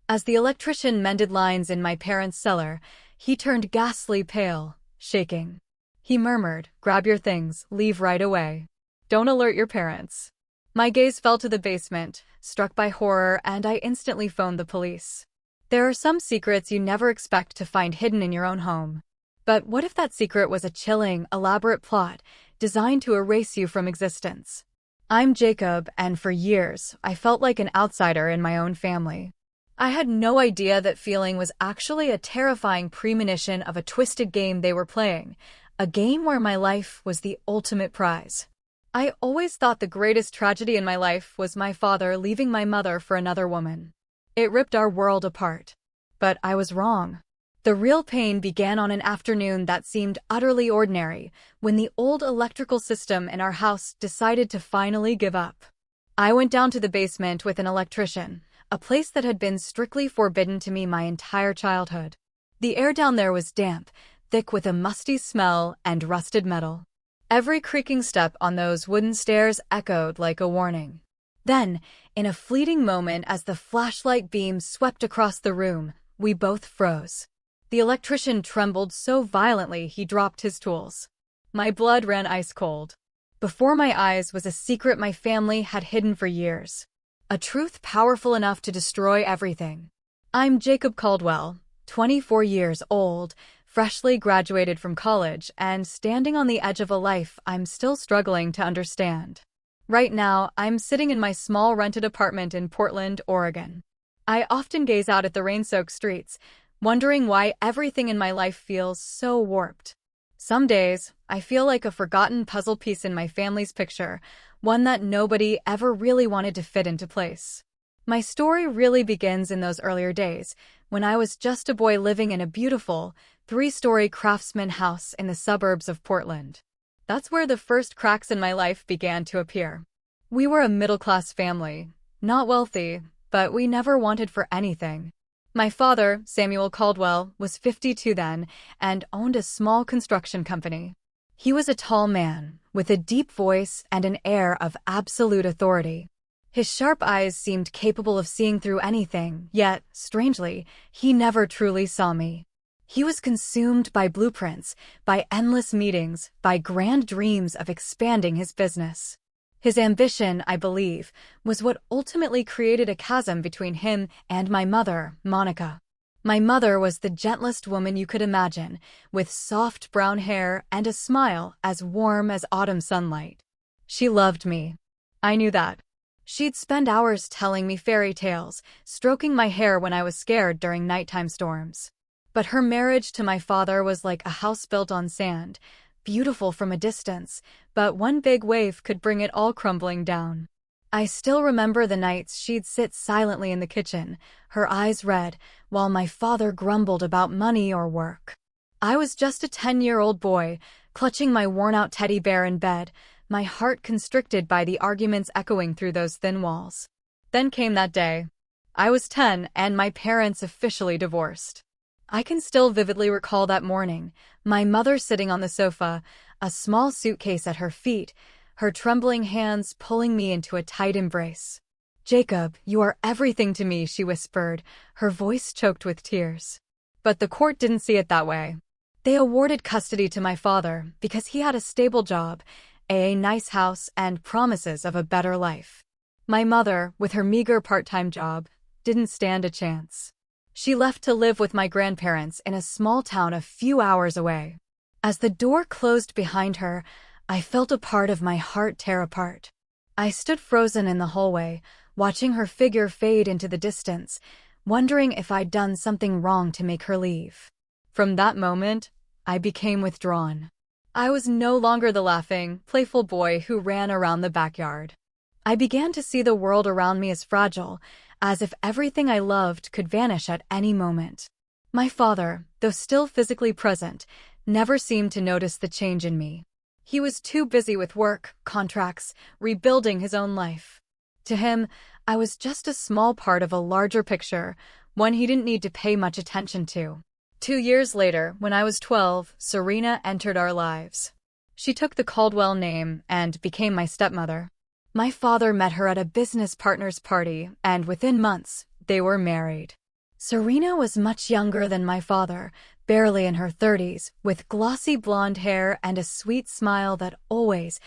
As the electrician mended lines in my parents' cellar, he turned ghastly pale, shaking. He murmured, "Grab your things, leave right away. Don't alert your parents." My gaze fell to the basement, struck by horror, and I instantly phoned the police. There are some secrets you never expect to find hidden in your own home. But what if that secret was a chilling, elaborate plot designed to erase you from existence? I'm Jacob, and for years, I felt like an outsider in my own family. I had no idea that feeling was actually a terrifying premonition of a twisted game they were playing, a game where my life was the ultimate prize. I always thought the greatest tragedy in my life was my father leaving my mother for another woman. It ripped our world apart. But I was wrong. The real pain began on an afternoon that seemed utterly ordinary, when the old electrical system in our house decided to finally give up. I went down to the basement with an electrician, a place that had been strictly forbidden to me my entire childhood. The air down there was damp, thick with a musty smell and rusted metal. Every creaking step on those wooden stairs echoed like a warning. Then, in a fleeting moment as the flashlight beam swept across the room, we both froze. The electrician trembled so violently he dropped his tools. My blood ran ice cold. Before my eyes was a secret my family had hidden for years. A truth powerful enough to destroy everything. I'm Jacob Caldwell, 24 years old, freshly graduated from college, and standing on the edge of a life I'm still struggling to understand. Right now, I'm sitting in my small rented apartment in Portland, Oregon. I often gaze out at the rain-soaked streets, wondering why everything in my life feels so warped. Some days, I feel like a forgotten puzzle piece in my family's picture, one that nobody ever really wanted to fit into place. My story really begins in those earlier days, when I was just a boy living in a beautiful, three-story craftsman house in the suburbs of Portland. That's where the first cracks in my life began to appear. We were a middle-class family, not wealthy, but we never wanted for anything. My father, Samuel Caldwell, was 52 then and owned a small construction company. He was a tall man, with a deep voice and an air of absolute authority. His sharp eyes seemed capable of seeing through anything, yet, strangely, he never truly saw me. He was consumed by blueprints, by endless meetings, by grand dreams of expanding his business. His ambition, I believe, was what ultimately created a chasm between him and my mother, Monica. My mother was the gentlest woman you could imagine, with soft brown hair and a smile as warm as autumn sunlight. She loved me. I knew that. She'd spend hours telling me fairy tales, stroking my hair when I was scared during nighttime storms. But her marriage to my father was like a house built on sand, beautiful from a distance, but one big wave could bring it all crumbling down. I still remember the nights she'd sit silently in the kitchen, her eyes red, while my father grumbled about money or work. I was just a 10-year-old boy, clutching my worn-out teddy bear in bed, my heart constricted by the arguments echoing through those thin walls. Then came that day. I was 10, and my parents officially divorced. I can still vividly recall that morning, my mother sitting on the sofa, a small suitcase at her feet, her trembling hands pulling me into a tight embrace. "Jacob, you are everything to me," she whispered, her voice choked with tears. But the court didn't see it that way. They awarded custody to my father because he had a stable job, a nice house, and promises of a better life. My mother, with her meager part-time job, didn't stand a chance. She left to live with my grandparents in a small town a few hours away. As the door closed behind her, I felt a part of my heart tear apart. I stood frozen in the hallway, watching her figure fade into the distance, wondering if I'd done something wrong to make her leave. From that moment, I became withdrawn. I was no longer the laughing, playful boy who ran around the backyard. I began to see the world around me as fragile, as if everything I loved could vanish at any moment. My father, though still physically present, never seemed to notice the change in me. He was too busy with work, contracts, rebuilding his own life. To him, I was just a small part of a larger picture, one he didn't need to pay much attention to. 2 years later, when I was 12, Serena entered our lives. She took the Caldwell name and became my stepmother. My father met her at a business partner's party, and within months, they were married. Serena was much younger than my father, barely in her 30s, with glossy blonde hair and a sweet smile that always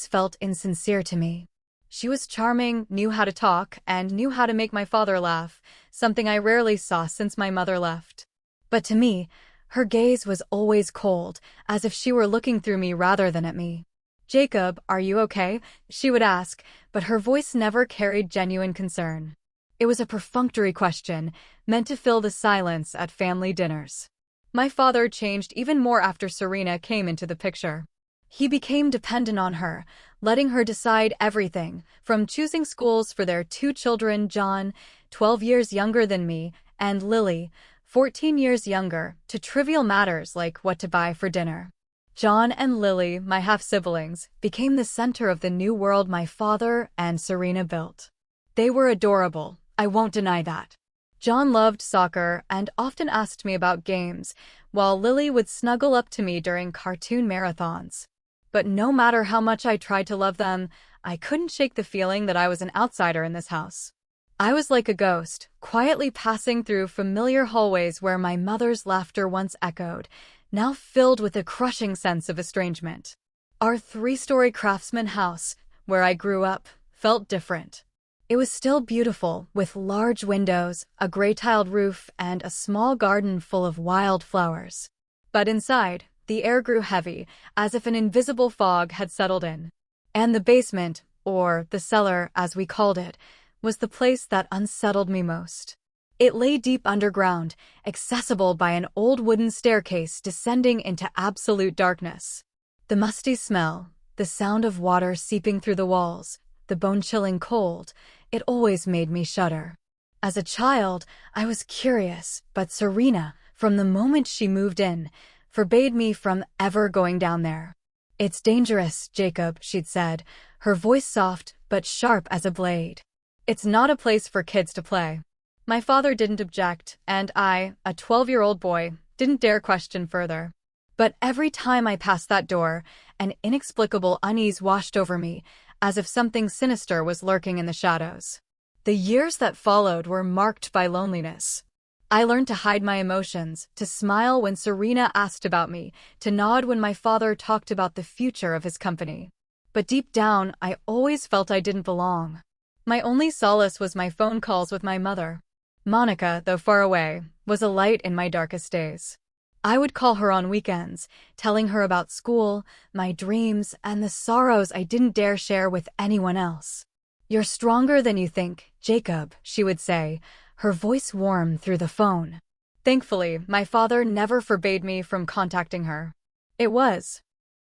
felt insincere to me. She was charming, knew how to talk, and knew how to make my father laugh, something I rarely saw since my mother left. But to me, her gaze was always cold, as if she were looking through me rather than at me. "Jacob, are you okay?" she would ask, but her voice never carried genuine concern. It was a perfunctory question, meant to fill the silence at family dinners. My father changed even more after Serena came into the picture. He became dependent on her, letting her decide everything, from choosing schools for their two children, John, 12 years younger than me, and Lily, 14 years younger, to trivial matters like what to buy for dinner. John and Lily, my half-siblings, became the center of the new world my father and Serena built. They were adorable, I won't deny that. John loved soccer and often asked me about games, while Lily would snuggle up to me during cartoon marathons. But no matter how much I tried to love them, I couldn't shake the feeling that I was an outsider in this house. I was like a ghost, quietly passing through familiar hallways where my mother's laughter once echoed, now filled with a crushing sense of estrangement. Our three-story craftsman house, where I grew up, felt different. It was still beautiful, with large windows, a gray-tiled roof, and a small garden full of wild flowers. But inside, the air grew heavy, as if an invisible fog had settled in. And the basement, or the cellar as we called it, was the place that unsettled me most. It lay deep underground, accessible by an old wooden staircase descending into absolute darkness. The musty smell, the sound of water seeping through the walls, the bone-chilling cold, it always made me shudder. As a child, I was curious, but Serena, from the moment she moved in, forbade me from ever going down there. "It's dangerous, Jacob," she'd said, her voice soft but sharp as a blade. "It's not a place for kids to play." My father didn't object, and I, a 12-year-old boy, didn't dare question further. But every time I passed that door, an inexplicable unease washed over me, as if something sinister was lurking in the shadows. The years that followed were marked by loneliness. I learned to hide my emotions, to smile when Serena asked about me, to nod when my father talked about the future of his company. But deep down, I always felt I didn't belong. My only solace was my phone calls with my mother. Monica, though far away, was a light in my darkest days. I would call her on weekends, telling her about school, my dreams, and the sorrows I didn't dare share with anyone else. "You're stronger than you think, Jacob," she would say, her voice warm through the phone. Thankfully, my father never forbade me from contacting her. It was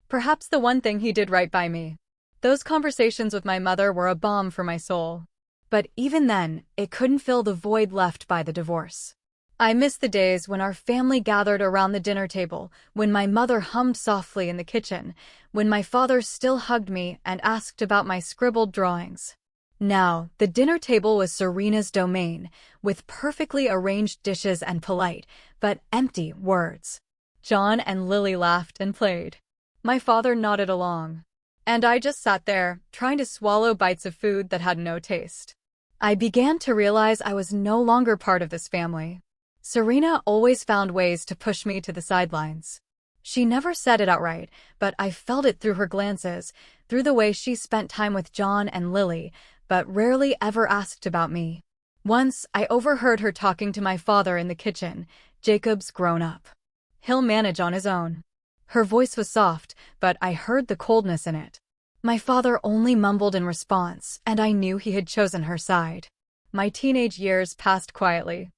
perhaps the one thing he did right by me. Those conversations with my mother were a balm for my soul. But even then, it couldn't fill the void left by the divorce. I miss the days when our family gathered around the dinner table, when my mother hummed softly in the kitchen, when my father still hugged me and asked about my scribbled drawings. Now, the dinner table was Serena's domain, with perfectly arranged dishes and polite, but empty words. John and Lily laughed and played. My father nodded along. And I just sat there, trying to swallow bites of food that had no taste. I began to realize I was no longer part of this family. Serena always found ways to push me to the sidelines. She never said it outright, but I felt it through her glances, through the way she spent time with John and Lily, but rarely ever asked about me. Once, I overheard her talking to my father in the kitchen. "Jacob's grown up. He'll manage on his own." Her voice was soft, but I heard the coldness in it. My father only mumbled in response, and I knew he had chosen her side. My teenage years passed quietly.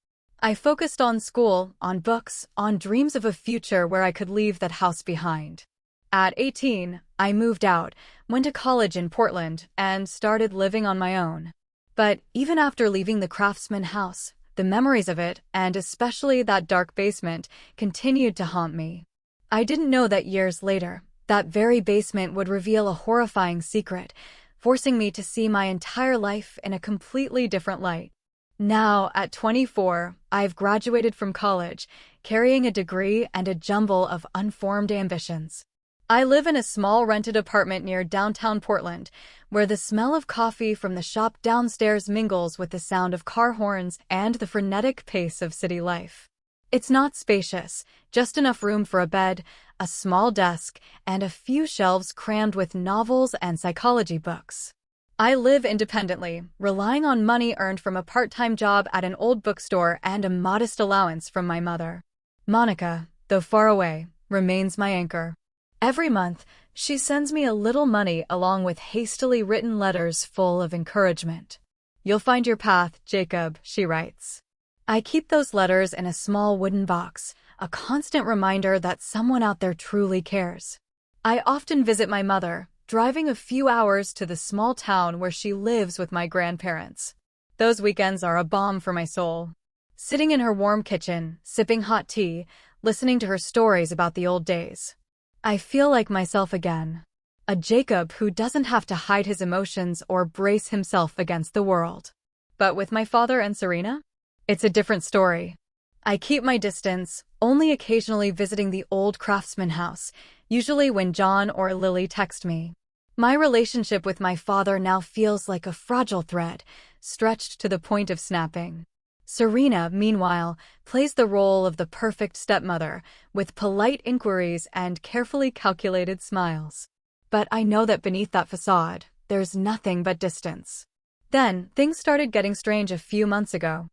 I focused on school, on books, on dreams of a future where I could leave that house behind. At 18, I moved out, went to college in Portland, and started living on my own. But even after leaving the craftsman house, the memories of it, and especially that dark basement, continued to haunt me. I didn't know that years later, that very basement would reveal a horrifying secret, forcing me to see my entire life in a completely different light. Now, at 24, I've graduated from college, carrying a degree and a jumble of unformed ambitions. I live in a small rented apartment near downtown Portland, where the smell of coffee from the shop downstairs mingles with the sound of car horns and the frenetic pace of city life. It's not spacious, just enough room for a bed, a small desk, and a few shelves crammed with novels and psychology books. I live independently, relying on money earned from a part-time job at an old bookstore and a modest allowance from my mother. Monica, though far away, remains my anchor. Every month, she sends me a little money along with hastily written letters full of encouragement. "You'll find your path, Jacob," she writes. I keep those letters in a small wooden box, a constant reminder that someone out there truly cares. I often visit my mother, driving a few hours to the small town where she lives with my grandparents. Those weekends are a balm for my soul. Sitting in her warm kitchen, sipping hot tea, listening to her stories about the old days. I feel like myself again. A Jacob who doesn't have to hide his emotions or brace himself against the world. But with my father and Serena? It's a different story. I keep my distance, only occasionally visiting the old craftsman house, usually when John or Lily text me. My relationship with my father now feels like a fragile thread, stretched to the point of snapping. Serena, meanwhile, plays the role of the perfect stepmother, with polite inquiries and carefully calculated smiles. But I know that beneath that facade, there's nothing but distance. Then, things started getting strange a few months ago.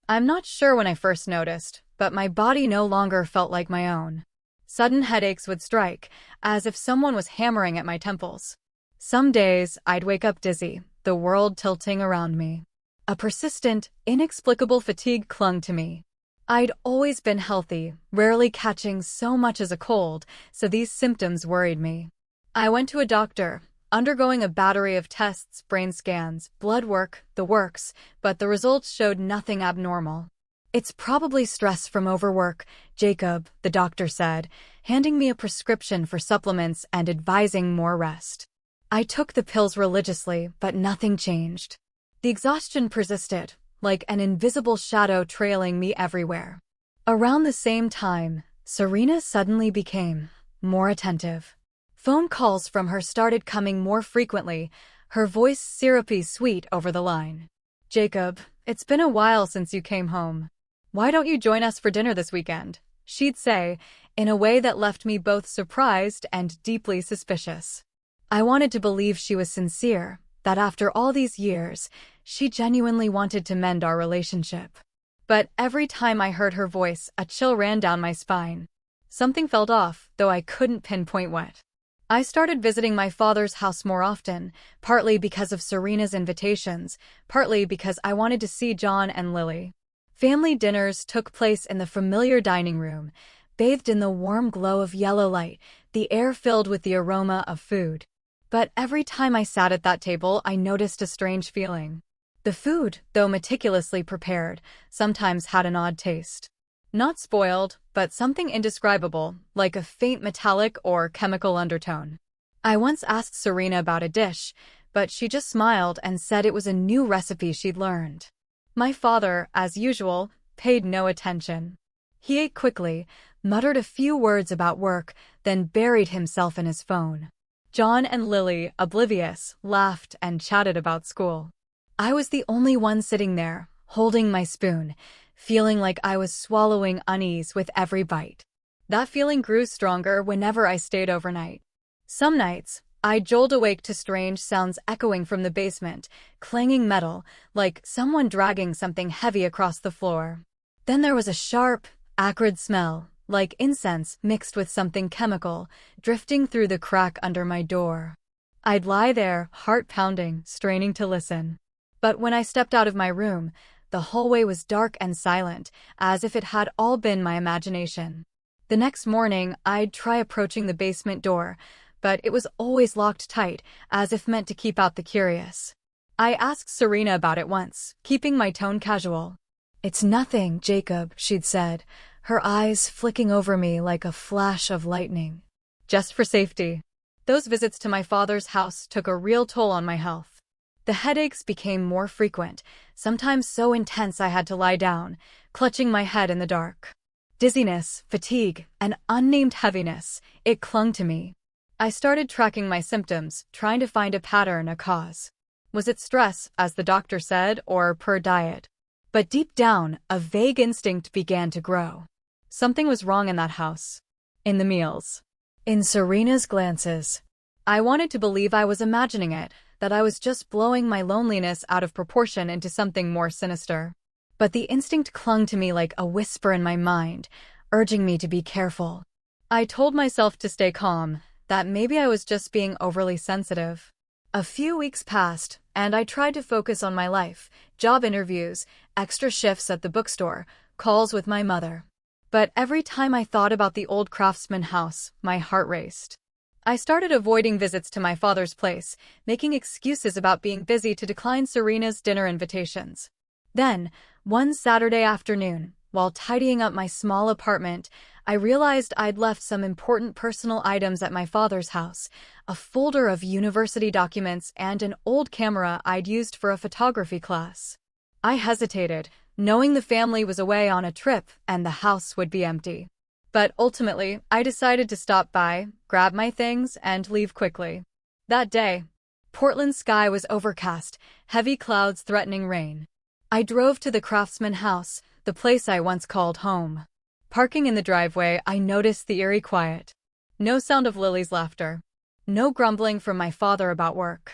I'm not sure when I first noticed, but my body no longer felt like my own. Sudden headaches would strike, as if someone was hammering at my temples. Some days, I'd wake up dizzy, the world tilting around me. A persistent, inexplicable fatigue clung to me. I'd always been healthy, rarely catching so much as a cold, so these symptoms worried me. I went to a doctor, undergoing a battery of tests, brain scans, blood work, the works, but the results showed nothing abnormal. "It's probably stress from overwork, Jacob," the doctor said, handing me a prescription for supplements and advising more rest. I took the pills religiously, but nothing changed. The exhaustion persisted, like an invisible shadow trailing me everywhere. Around the same time, Serena suddenly became more attentive. Phone calls from her started coming more frequently, her voice syrupy sweet over the line. "Jacob, it's been a while since you came home. Why don't you join us for dinner this weekend?" she'd say, in a way that left me both surprised and deeply suspicious. I wanted to believe she was sincere, that after all these years, she genuinely wanted to mend our relationship. But every time I heard her voice, a chill ran down my spine. Something felt off, though I couldn't pinpoint what. I started visiting my father's house more often, partly because of Serena's invitations, partly because I wanted to see John and Lily. Family dinners took place in the familiar dining room, bathed in the warm glow of yellow light, the air filled with the aroma of food. But every time I sat at that table, I noticed a strange feeling. The food, though meticulously prepared, sometimes had an odd taste. Not spoiled, but something indescribable, like a faint metallic or chemical undertone. I once asked Serena about a dish, but she just smiled and said it was a new recipe she'd learned. My father, as usual, paid no attention. He ate quickly, muttered a few words about work, then buried himself in his phone. John and Lily, oblivious, laughed and chatted about school. I was the only one sitting there, holding my spoon, feeling like I was swallowing unease with every bite. That feeling grew stronger whenever I stayed overnight. Some nights, I'd jolt awake to strange sounds echoing from the basement, clanging metal, like someone dragging something heavy across the floor. Then there was a sharp, acrid smell, like incense mixed with something chemical, drifting through the crack under my door. I'd lie there, heart pounding, straining to listen. But when I stepped out of my room, the hallway was dark and silent, as if it had all been my imagination. The next morning, I'd try approaching the basement door, but it was always locked tight, as if meant to keep out the curious. I asked Serena about it once, keeping my tone casual. "It's nothing, Jacob," she'd said, her eyes flicking over me like a flash of lightning. Just for safety. Those visits to my father's house took a real toll on my health. The headaches became more frequent, sometimes so intense I had to lie down, clutching my head in the dark. Dizziness, fatigue, an unnamed heaviness, it clung to me. I started tracking my symptoms, trying to find a pattern, a cause. Was it stress, as the doctor said, or poor diet? But deep down, a vague instinct began to grow. Something was wrong in that house. In the meals. In Serena's glances. I wanted to believe I was imagining it, that I was just blowing my loneliness out of proportion into something more sinister. But the instinct clung to me like a whisper in my mind, urging me to be careful. I told myself to stay calm, that maybe I was just being overly sensitive. A few weeks passed, and I tried to focus on my life, job interviews, extra shifts at the bookstore, calls with my mother. But every time I thought about the old craftsman house, my heart raced. I started avoiding visits to my father's place, making excuses about being busy to decline Serena's dinner invitations. Then, one Saturday afternoon, while tidying up my small apartment, I realized I'd left some important personal items at my father's house, a folder of university documents and an old camera I'd used for a photography class. I hesitated, knowing the family was away on a trip and the house would be empty. But ultimately, I decided to stop by, grab my things, and leave quickly. That day, Portland's sky was overcast, heavy clouds threatening rain. I drove to the craftsman house, the place I once called home. Parking in the driveway, I noticed the eerie quiet. No sound of Lily's laughter. No grumbling from my father about work.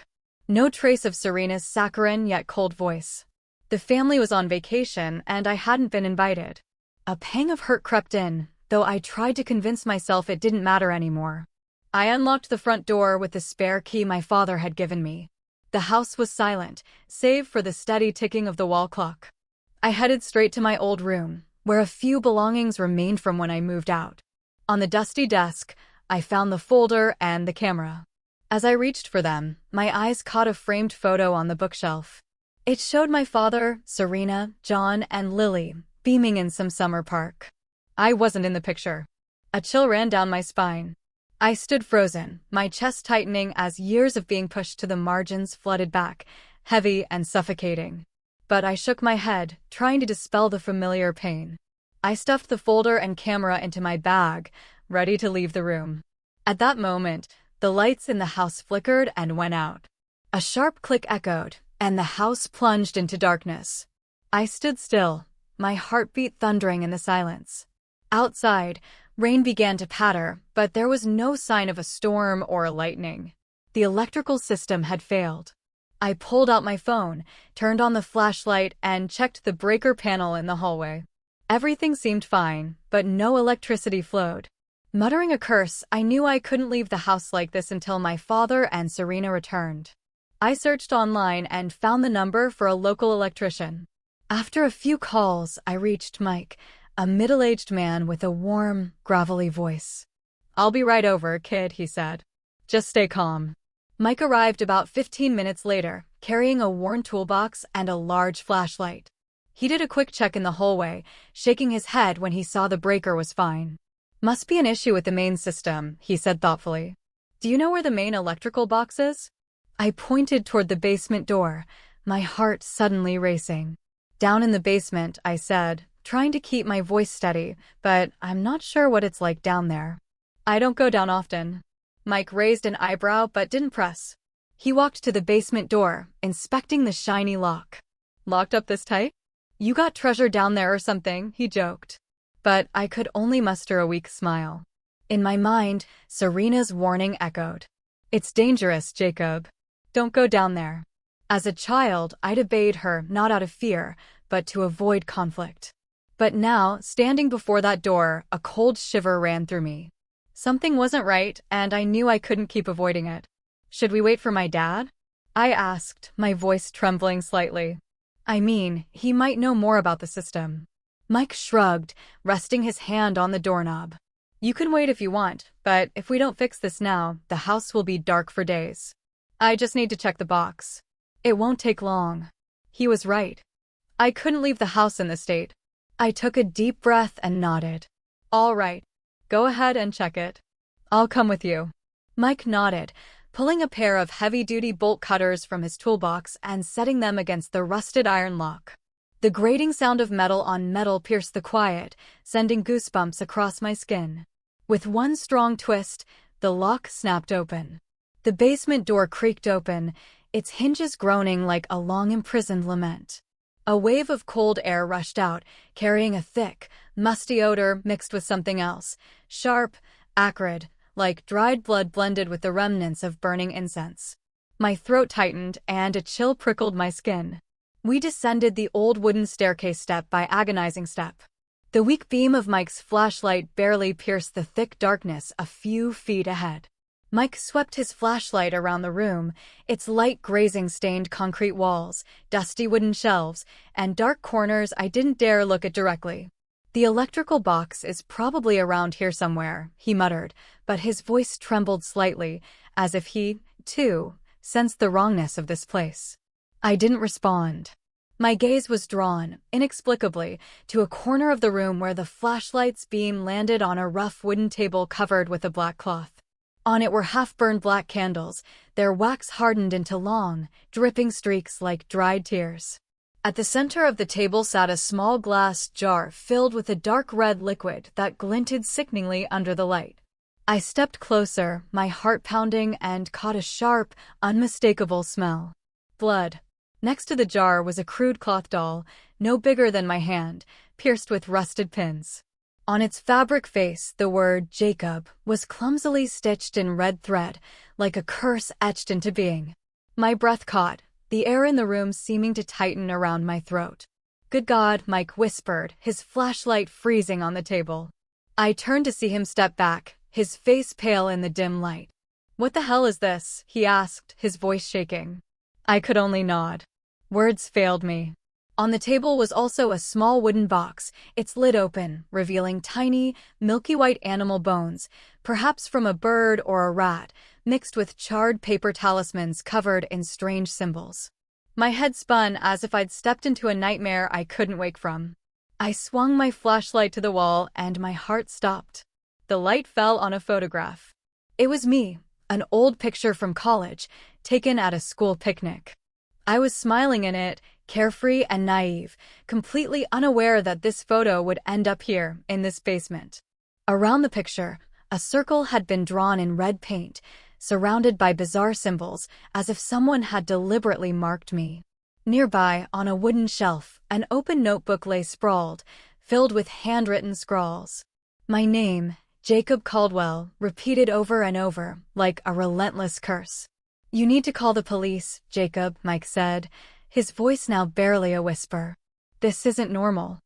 No trace of Serena's saccharine yet cold voice. The family was on vacation, and I hadn't been invited. A pang of hurt crept in, though I tried to convince myself it didn't matter anymore. I unlocked the front door with the spare key my father had given me. The house was silent, save for the steady ticking of the wall clock. I headed straight to my old room, where a few belongings remained from when I moved out. On the dusty desk, I found the folder and the camera. As I reached for them, my eyes caught a framed photo on the bookshelf. It showed my father, Serena, John, and Lily, beaming in some summer park. I wasn't in the picture. A chill ran down my spine. I stood frozen, my chest tightening as years of being pushed to the margins flooded back, heavy and suffocating. But I shook my head, trying to dispel the familiar pain. I stuffed the folder and camera into my bag, ready to leave the room. At that moment, the lights in the house flickered and went out. A sharp click echoed, and the house plunged into darkness. I stood still, my heartbeat thundering in the silence. Outside, rain began to patter, but there was no sign of a storm or lightning. The electrical system had failed. I pulled out my phone, turned on the flashlight, and checked the breaker panel in the hallway. Everything seemed fine, but no electricity flowed. Muttering a curse, I knew I couldn't leave the house like this until my father and Serena returned. I searched online and found the number for a local electrician. After a few calls, I reached Mike, a middle-aged man with a warm, gravelly voice. "I'll be right over, kid," he said. "Just stay calm." Mike arrived about 15 minutes later, carrying a worn toolbox and a large flashlight. He did a quick check in the hallway, shaking his head when he saw the breaker was fine. "Must be an issue with the main system," he said thoughtfully. "Do you know where the main electrical box is?" I pointed toward the basement door, my heart suddenly racing. "Down in the basement," I said, trying to keep my voice steady, "but I'm not sure what it's like down there." "I don't go down often." Mike raised an eyebrow but didn't press. He walked to the basement door, inspecting the shiny lock. "Locked up this tight? You got treasure down there or something," he joked. But I could only muster a weak smile. In my mind, Serena's warning echoed. "It's dangerous, Jacob. Don't go down there." As a child, I'd obeyed her, not out of fear, but to avoid conflict. But now, standing before that door, a cold shiver ran through me. Something wasn't right, and I knew I couldn't keep avoiding it. "Should we wait for my dad?" I asked, my voice trembling slightly. I mean, he might know more about the system. Mike shrugged, resting his hand on the doorknob. "You can wait if you want, but if we don't fix this now, the house will be dark for days. I just need to check the box. It won't take long." He was right. I couldn't leave the house in this state. I took a deep breath and nodded. "All right. Go ahead and check it. I'll come with you." Mike nodded, pulling a pair of heavy-duty bolt cutters from his toolbox and setting them against the rusted iron lock. The grating sound of metal on metal pierced the quiet, sending goosebumps across my skin. With one strong twist, The lock snapped open. The basement door creaked open, its hinges groaning like a long-imprisoned lament. A wave of cold air rushed out, carrying a thick, musty odor mixed with something else, sharp, acrid, like dried blood blended with the remnants of burning incense. My throat tightened, and a chill prickled my skin. We descended the old wooden staircase step by agonizing step. The weak beam of Mike's flashlight barely pierced the thick darkness a few feet ahead. Mike swept his flashlight around the room, its light grazing stained concrete walls, dusty wooden shelves, and dark corners I didn't dare look at directly. "The electrical box is probably around here somewhere," he muttered, but his voice trembled slightly, as if he, too, sensed the wrongness of this place. I didn't respond. My gaze was drawn, inexplicably, to a corner of the room where the flashlight's beam landed on a rough wooden table covered with a black cloth. On it were half-burned black candles, their wax hardened into long, dripping streaks like dried tears. At the center of the table sat a small glass jar filled with a dark red liquid that glinted sickeningly under the light. I stepped closer, my heart pounding, and caught a sharp, unmistakable smell. Blood. Next to the jar was a crude cloth doll, no bigger than my hand, pierced with rusted pins. On its fabric face, the word Jacob was clumsily stitched in red thread, like a curse etched into being. My breath caught, the air in the room seeming to tighten around my throat. "Good God," Mike whispered, his flashlight freezing on the table. I turned to see him step back, his face pale in the dim light. "What the hell is this?" he asked, his voice shaking. I could only nod. Words failed me. On the table was also a small wooden box, its lid open, revealing tiny, milky white animal bones, perhaps from a bird or a rat, mixed with charred paper talismans covered in strange symbols. My head spun as if I'd stepped into a nightmare I couldn't wake from. I swung my flashlight to the wall and my heart stopped. The light fell on a photograph. It was me, an old picture from college, taken at a school picnic. I was smiling in it, carefree and naive, completely unaware that this photo would end up here, in this basement. Around the picture, a circle had been drawn in red paint, surrounded by bizarre symbols, as if someone had deliberately marked me. Nearby, on a wooden shelf, an open notebook lay sprawled, filled with handwritten scrawls. My name, Jacob Caldwell, repeated over and over, like a relentless curse. "You need to call the police, Jacob," Mike said, his voice now barely a whisper. "This isn't normal.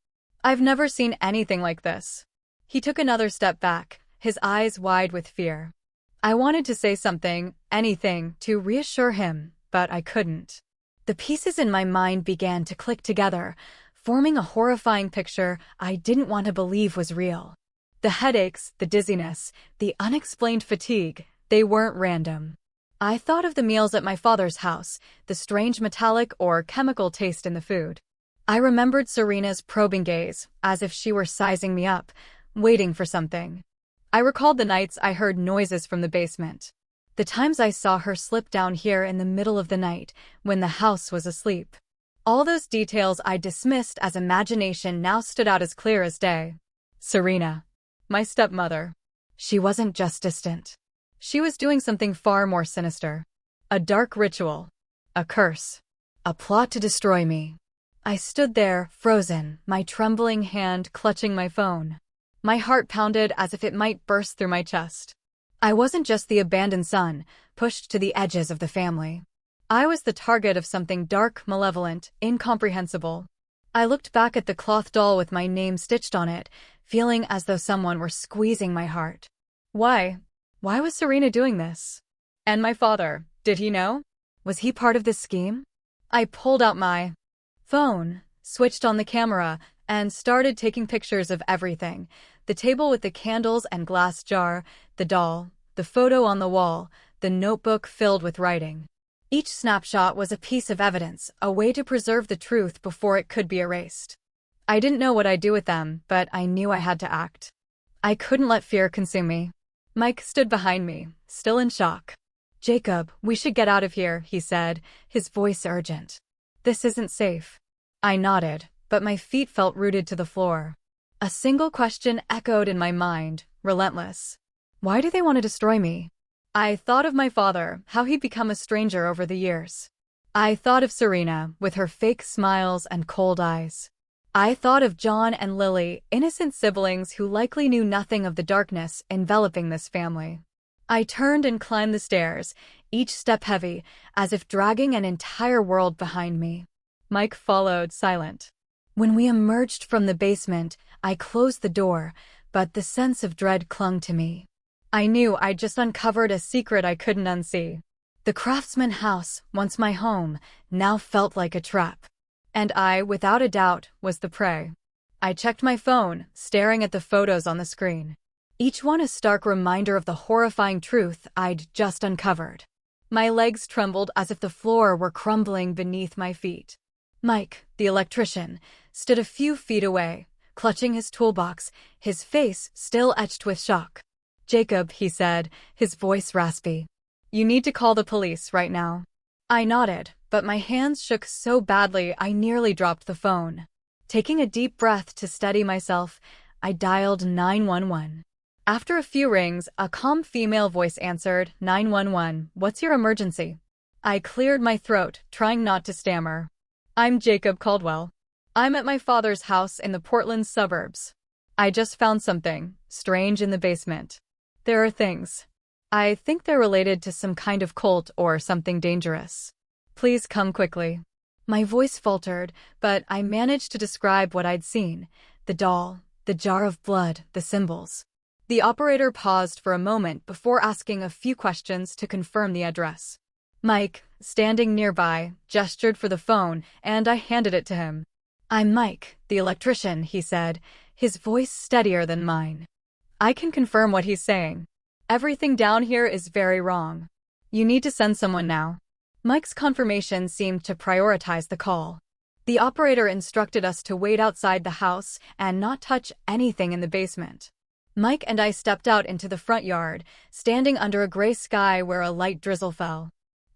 I've never seen anything like this." He took another step back, his eyes wide with fear. I wanted to say something, anything, to reassure him, but I couldn't. The pieces in my mind began to click together, forming a horrifying picture I didn't want to believe was real. The headaches, the dizziness, the unexplained fatigue, they weren't random. I thought of the meals at my father's house, the strange metallic or chemical taste in the food. I remembered Serena's probing gaze, as if she were sizing me up, waiting for something. I recalled the nights I heard noises from the basement. The times I saw her slip down here in the middle of the night, when the house was asleep. All those details I dismissed as imagination now stood out as clear as day. Serena. My stepmother. She wasn't just distant. She was doing something far more sinister. A dark ritual. A curse. A plot to destroy me. I stood there, frozen, my trembling hand clutching my phone. My heart pounded as if it might burst through my chest. I wasn't just the abandoned son, pushed to the edges of the family. I was the target of something dark, malevolent, incomprehensible. I looked back at the cloth doll with my name stitched on it, feeling as though someone were squeezing my heart. Why? Why was Serena doing this? And my father, did he know? Was he part of this scheme? I pulled out my phone, switched on the camera, and started taking pictures of everything. The table with the candles and glass jar, the doll, the photo on the wall, the notebook filled with writing. Each snapshot was a piece of evidence, a way to preserve the truth before it could be erased. I didn't know what I'd do with them, but I knew I had to act. I couldn't let fear consume me. Mike stood behind me, still in shock. "Jacob, we should get out of here," he said, his voice urgent. "This isn't safe." I nodded, but my feet felt rooted to the floor. A single question echoed in my mind, relentless. Why do they want to destroy me? I thought of my father, how he'd become a stranger over the years. I thought of Serena, with her fake smiles and cold eyes. I thought of John and Lily, innocent siblings who likely knew nothing of the darkness enveloping this family. I turned and climbed the stairs, each step heavy, as if dragging an entire world behind me. Mike followed, silent. When we emerged from the basement, I closed the door, but the sense of dread clung to me. I knew I'd just uncovered a secret I couldn't unsee. The Craftsman house, once my home, now felt like a trap. And I, without a doubt, was the prey. I checked my phone, staring at the photos on the screen. Each one a stark reminder of the horrifying truth I'd just uncovered. My legs trembled as if the floor were crumbling beneath my feet. Mike, the electrician, stood a few feet away, clutching his toolbox, his face still etched with shock. "Jacob," he said, his voice raspy. "You need to call the police right now." I nodded, but my hands shook so badly I nearly dropped the phone. Taking a deep breath to steady myself, I dialed 911. After a few rings, a calm female voice answered, "911, what's your emergency?" I cleared my throat, trying not to stammer. "I'm Jacob Caldwell. I'm at my father's house in the Portland suburbs. I just found something strange in the basement. There are things. I think they're related to some kind of cult or something dangerous. Please come quickly." My voice faltered, but I managed to describe what I'd seen: the doll, the jar of blood, the symbols. The operator paused for a moment before asking a few questions to confirm the address. Mike, standing nearby, gestured for the phone, and I handed it to him. "I'm Mike, the electrician," he said, his voice steadier than mine. "I can confirm what he's saying. Everything down here is very wrong. You need to send someone now." Mike's confirmation seemed to prioritize the call. The operator instructed us to wait outside the house and not touch anything in the basement. Mike and I stepped out into the front yard, standing under a gray sky where a light drizzle fell.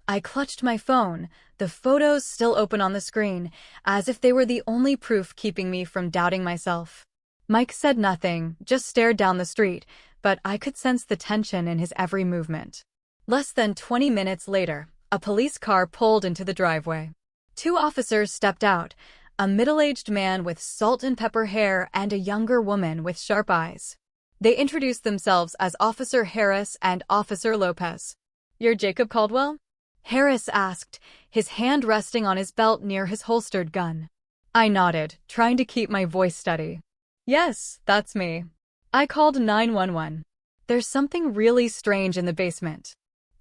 I clutched my phone, the photos still open on the screen, as if they were the only proof keeping me from doubting myself. Mike said nothing, just stared down the street, but I could sense the tension in his every movement. Less than 20 minutes later, a police car pulled into the driveway. Two officers stepped out, a middle-aged man with salt and pepper hair and a younger woman with sharp eyes. They introduced themselves as Officer Harris and Officer Lopez. "You're Jacob Caldwell?" Harris asked, his hand resting on his belt near his holstered gun. I nodded, trying to keep my voice steady. "Yes, that's me. I called 911. There's something really strange in the basement.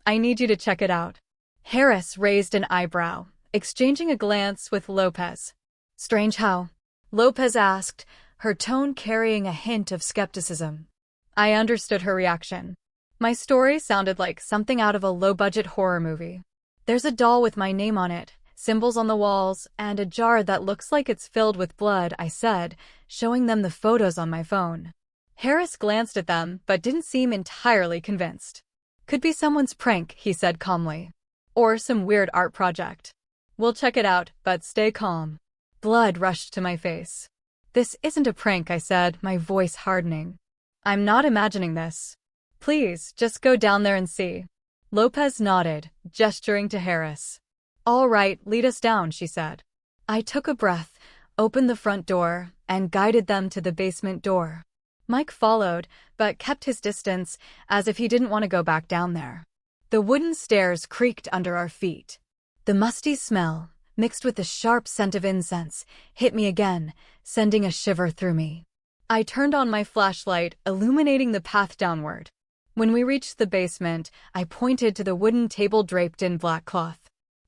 I need you to check it out." Harris raised an eyebrow, exchanging a glance with Lopez. "Strange how?" Lopez asked, her tone carrying a hint of skepticism. I understood her reaction. My story sounded like something out of a low-budget horror movie. "There's a doll with my name on it, symbols on the walls, and a jar that looks like it's filled with blood," I said, showing them the photos on my phone. Harris glanced at them, but didn't seem entirely convinced. "Could be someone's prank," he said calmly. "Or some weird art project. We'll check it out, but stay calm." Blood rushed to my face. "This isn't a prank," I said, my voice hardening. "I'm not imagining this. Please, just go down there and see." Lopez nodded, gesturing to Harris. "All right, lead us down," she said. I took a breath, opened the front door, and guided them to the basement door. Mike followed, but kept his distance, as if he didn't want to go back down there. The wooden stairs creaked under our feet. The musty smell, mixed with the sharp scent of incense, hit me again, sending a shiver through me. I turned on my flashlight, illuminating the path downward. When we reached the basement, I pointed to the wooden table draped in black cloth.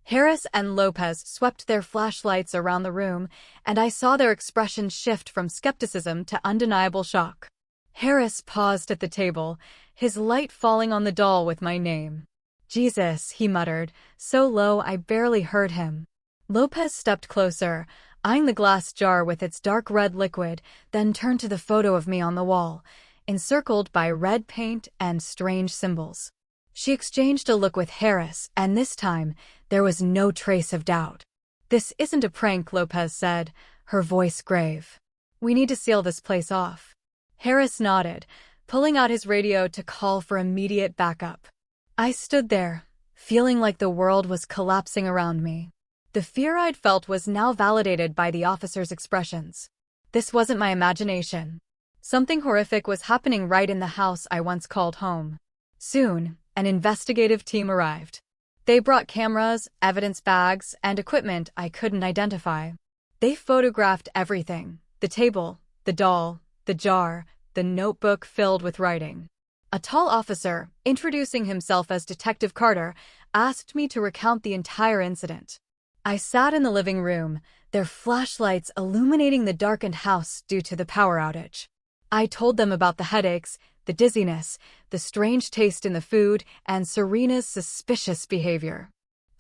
Harris and Lopez swept their flashlights around the room, and I saw their expressions shift from skepticism to undeniable shock. Harris paused at the table, his light falling on the doll with my name. "Jesus," he muttered, so low I barely heard him. Lopez stepped closer, eyeing the glass jar with its dark red liquid, then turned to the photo of me on the wall, encircled by red paint and strange symbols. She exchanged a look with Harris, and this time, there was no trace of doubt. "This isn't a prank," Lopez said, her voice grave. "We need to seal this place off." Harris nodded, pulling out his radio to call for immediate backup. I stood there, feeling like the world was collapsing around me. The fear I'd felt was now validated by the officer's expressions. This wasn't my imagination. Something horrific was happening right in the house I once called home. Soon, an investigative team arrived. They brought cameras, evidence bags, and equipment I couldn't identify. They photographed everything: the table, the doll, the jar, the notebook filled with writing. A tall officer, introducing himself as Detective Carter, asked me to recount the entire incident. I sat in the living room, their flashlights illuminating the darkened house due to the power outage. I told them about the headaches, the dizziness, the strange taste in the food, and Serena's suspicious behavior.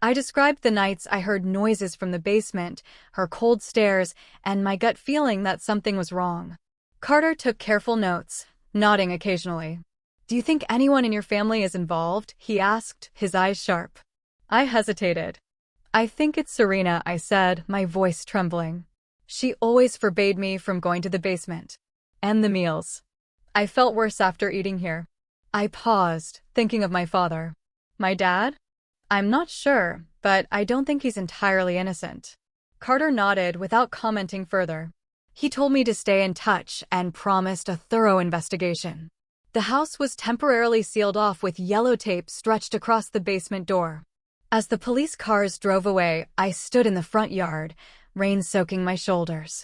I described the nights I heard noises from the basement, her cold stares, and my gut feeling that something was wrong. Carter took careful notes, nodding occasionally. "Do you think anyone in your family is involved?" he asked, his eyes sharp. I hesitated. "I think it's Serena," I said, my voice trembling. "She always forbade me from going to the basement. And the meals. I felt worse after eating here." I paused, thinking of my father. "My dad? I'm not sure, but I don't think he's entirely innocent." Carter nodded without commenting further. He told me to stay in touch and promised a thorough investigation. The house was temporarily sealed off with yellow tape stretched across the basement door. As the police cars drove away, I stood in the front yard, rain soaking my shoulders.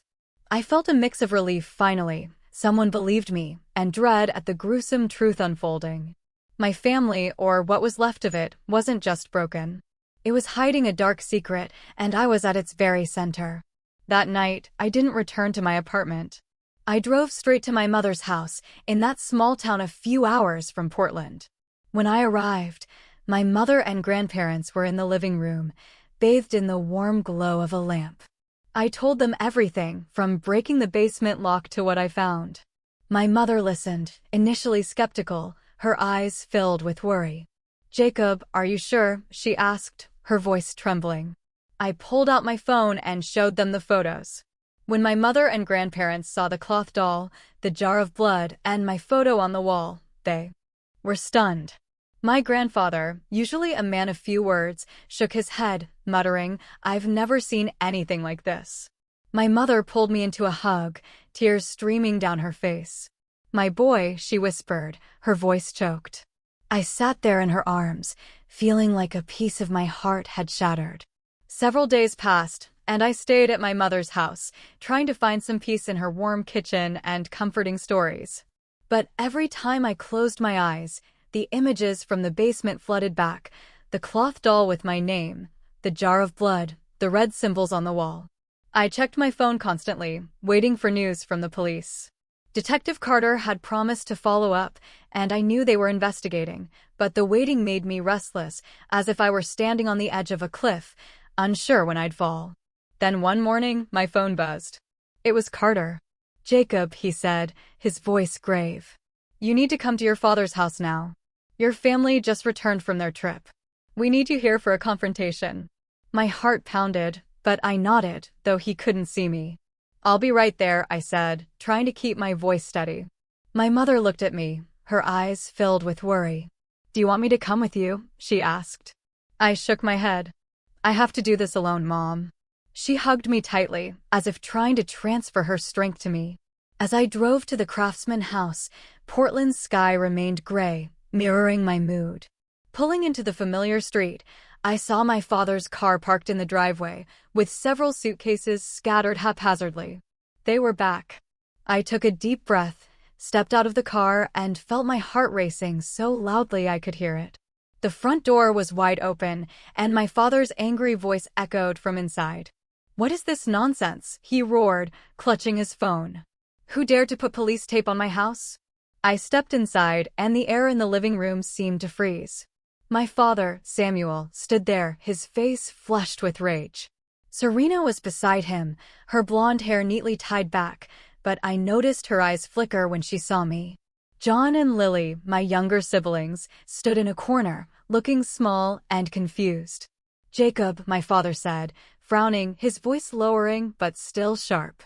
I felt a mix of relief finally. Someone believed me, and dread at the gruesome truth unfolding. My family, or what was left of it, wasn't just broken. It was hiding a dark secret, and I was at its very center. That night, I didn't return to my apartment. I drove straight to my mother's house, in that small town a few hours from Portland. When I arrived, my mother and grandparents were in the living room, bathed in the warm glow of a lamp. I told them everything, from breaking the basement lock to what I found. My mother listened, initially skeptical, her eyes filled with worry. "Jacob, are you sure?" she asked, her voice trembling. I pulled out my phone and showed them the photos. When my mother and grandparents saw the cloth doll, the jar of blood, and my photo on the wall, they were stunned. My grandfather, usually a man of few words, shook his head, muttering, "I've never seen anything like this." My mother pulled me into a hug, tears streaming down her face. "My boy," she whispered, her voice choked. I sat there in her arms, feeling like a piece of my heart had shattered. Several days passed, and I stayed at my mother's house, trying to find some peace in her warm kitchen and comforting stories. But every time I closed my eyes, the images from the basement flooded back: the cloth doll with my name, the jar of blood, the red symbols on the wall. I checked my phone constantly, waiting for news from the police. Detective Carter had promised to follow up, and I knew they were investigating, but the waiting made me restless, as if I were standing on the edge of a cliff, unsure when I'd fall. Then one morning, my phone buzzed. It was Carter. "Jacob," he said, his voice grave. "You need to come to your father's house now. Your family just returned from their trip. We need you here for a confrontation." My heart pounded, but I nodded, though he couldn't see me. "I'll be right there," I said, trying to keep my voice steady. My mother looked at me, her eyes filled with worry. "Do you want me to come with you?" she asked. I shook my head. "I have to do this alone, Mom." She hugged me tightly, as if trying to transfer her strength to me. As I drove to the Craftsman house, Portland's sky remained gray, mirroring my mood. Pulling into the familiar street, I saw my father's car parked in the driveway, with several suitcases scattered haphazardly. They were back. I took a deep breath, stepped out of the car, and felt my heart racing so loudly I could hear it. The front door was wide open, and my father's angry voice echoed from inside. "What is this nonsense?" he roared, clutching his phone. "Who dared to put police tape on my house?" I stepped inside, and the air in the living room seemed to freeze. My father, Samuel, stood there, his face flushed with rage. Serena was beside him, her blonde hair neatly tied back, but I noticed her eyes flicker when she saw me. John and Lily, my younger siblings, stood in a corner, looking small and confused. "Jacob," my father said, frowning, his voice lowering but still sharp.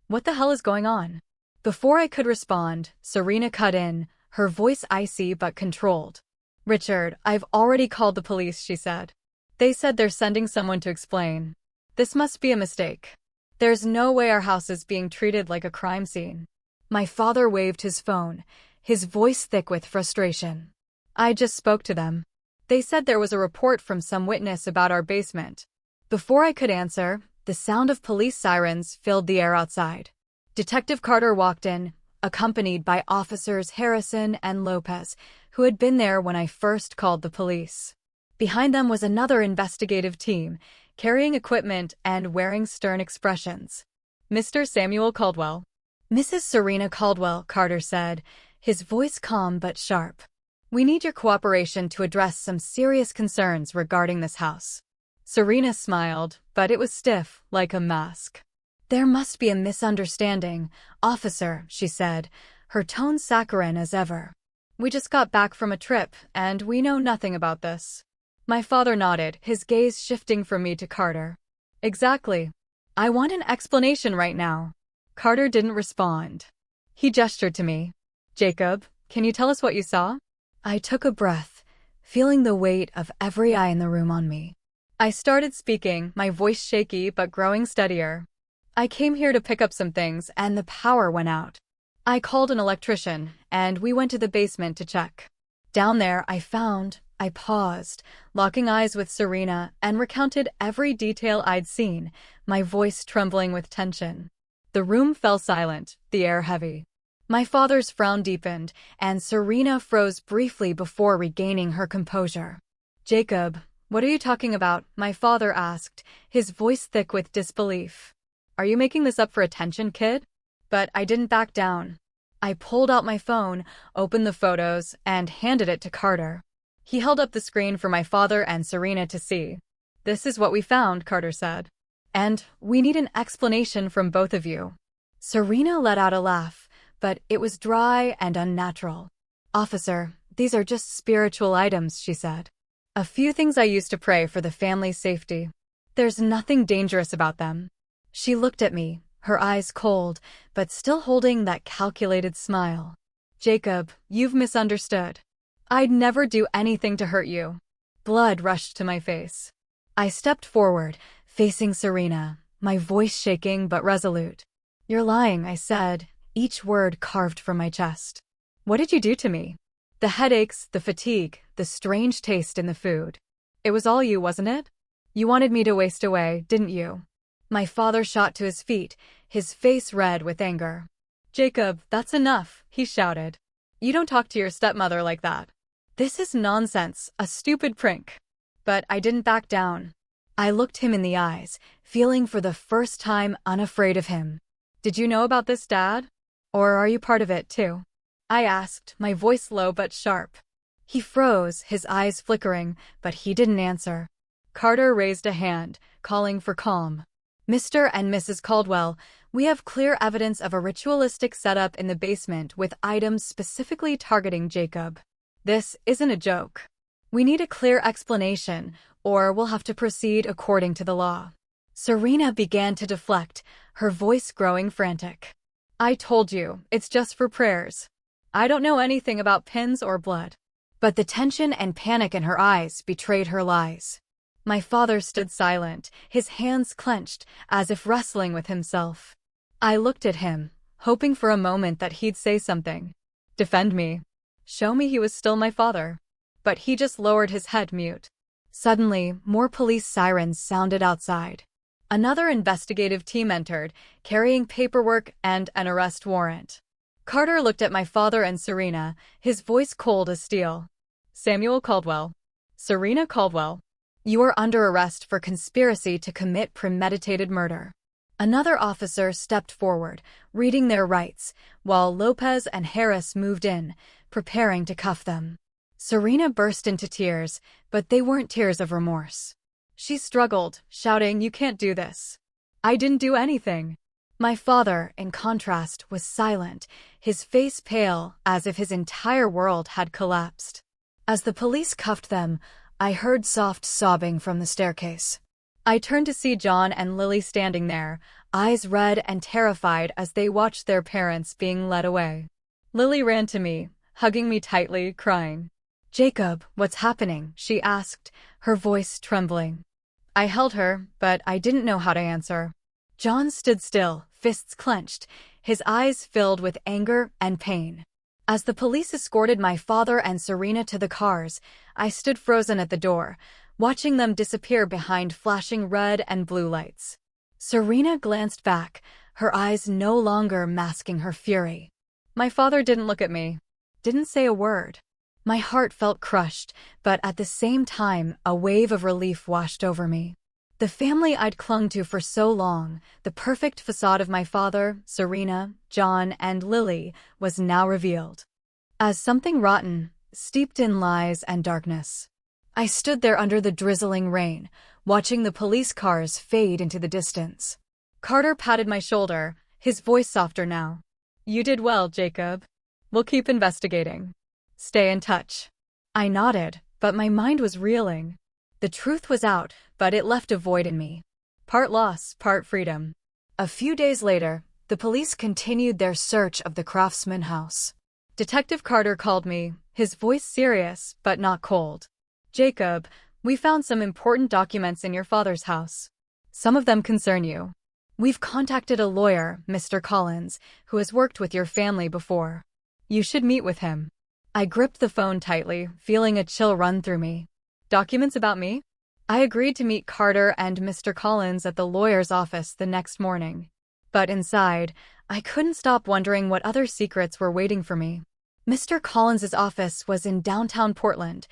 "What the hell is going on?" Before I could respond, Serena cut in, her voice icy but controlled. "Richard, I've already called the police," she said. "They said they're sending someone to explain. This must be a mistake. There's no way our house is being treated like a crime scene." My father waved his phone, his voice thick with frustration. "I just spoke to them. They said there was a report from some witness about our basement." Before I could answer, the sound of police sirens filled the air outside. Detective Carter walked in, accompanied by Officers Harrison and Lopez, who had been there when I first called the police. Behind them was another investigative team, carrying equipment and wearing stern expressions. "Mr. Samuel Caldwell." "Mrs. Serena Caldwell," Carter said, his voice calm but sharp. "We need your cooperation to address some serious concerns regarding this house." Serena smiled, but it was stiff, like a mask. "There must be a misunderstanding, officer," she said, her tone saccharine as ever. "We just got back from a trip, and we know nothing about this." My father nodded, his gaze shifting from me to Carter. "Exactly. I want an explanation right now." Carter didn't respond. He gestured to me. "Jacob, can you tell us what you saw?" I took a breath, feeling the weight of every eye in the room on me. I started speaking, my voice shaky but growing steadier. "I came here to pick up some things, and the power went out. I called an electrician, and we went to the basement to check. Down there, I paused, locking eyes with Serena, and recounted every detail I'd seen, my voice trembling with tension. The room fell silent, the air heavy. My father's frown deepened, and Serena froze briefly before regaining her composure. "Jacob, what are you talking about?" my father asked, his voice thick with disbelief. "Are you making this up for attention, kid?" But I didn't back down. I pulled out my phone, opened the photos, and handed it to Carter. He held up the screen for my father and Serena to see. "This is what we found," Carter said. "And we need an explanation from both of you." Serena let out a laugh, but it was dry and unnatural. "Officer, these are just spiritual items," she said. "A few things I used to pray for the family's safety. There's nothing dangerous about them." She looked at me, her eyes cold, but still holding that calculated smile. "Jacob, you've misunderstood. I'd never do anything to hurt you." Blood rushed to my face. I stepped forward, facing Serena, my voice shaking but resolute. "You're lying," I said, each word carved from my chest. "What did you do to me?" "The headaches, the fatigue, the strange taste in the food. It was all you, wasn't it? You wanted me to waste away, didn't you?" My father shot to his feet, his face red with anger. "Jacob, that's enough," he shouted. "You don't talk to your stepmother like that. This is nonsense, a stupid prank." But I didn't back down. I looked him in the eyes, feeling for the first time unafraid of him. "Did you know about this, Dad? Or are you part of it, too?" I asked, my voice low but sharp. He froze, his eyes flickering, but he didn't answer. Carter raised a hand, calling for calm. "Mr. and Mrs. Caldwell, we have clear evidence of a ritualistic setup in the basement with items specifically targeting Jacob. This isn't a joke. We need a clear explanation, or we'll have to proceed according to the law." Serena began to deflect, her voice growing frantic. "I told you, it's just for prayers. I don't know anything about pins or blood." But the tension and panic in her eyes betrayed her lies. My father stood silent, his hands clenched, as if wrestling with himself. I looked at him, hoping for a moment that he'd say something. Defend me. Show me he was still my father. But he just lowered his head mute. Suddenly, more police sirens sounded outside. Another investigative team entered, carrying paperwork and an arrest warrant. Carter looked at my father and Serena, his voice cold as steel. "Samuel Caldwell. Serena Caldwell. You are under arrest for conspiracy to commit premeditated murder." Another officer stepped forward, reading their rights, while Lopez and Harris moved in, preparing to cuff them. Serena burst into tears, but they weren't tears of remorse. She struggled, shouting, "You can't do this. I didn't do anything." My father, in contrast, was silent, his face pale, as if his entire world had collapsed. As the police cuffed them, I heard soft sobbing from the staircase. I turned to see John and Lily standing there, eyes red and terrified as they watched their parents being led away. Lily ran to me, hugging me tightly, crying. "Jacob, what's happening?" she asked, her voice trembling. I held her, but I didn't know how to answer. John stood still, fists clenched, his eyes filled with anger and pain. As the police escorted my father and Serena to the cars, I stood frozen at the door, watching them disappear behind flashing red and blue lights. Serena glanced back, her eyes no longer masking her fury. My father didn't look at me, didn't say a word. My heart felt crushed, but at the same time, a wave of relief washed over me. The family I'd clung to for so long, the perfect facade of my father, Serena, John, and Lily, was now revealed as something rotten, steeped in lies and darkness. I stood there under the drizzling rain, watching the police cars fade into the distance. Carter patted my shoulder, his voice softer now. "You did well, Jacob. We'll keep investigating. Stay in touch." I nodded, but my mind was reeling. The truth was out, but it left a void in me. Part loss, part freedom. A few days later, the police continued their search of the Craftsman house. Detective Carter called me, his voice serious but not cold. "Jacob, we found some important documents in your father's house. Some of them concern you. We've contacted a lawyer, Mr. Collins, who has worked with your family before. You should meet with him." I gripped the phone tightly, feeling a chill run through me. Documents about me? I agreed to meet Carter and Mr. Collins at the lawyer's office the next morning. But inside, I couldn't stop wondering what other secrets were waiting for me. Mr. Collins's office was in downtown Portland,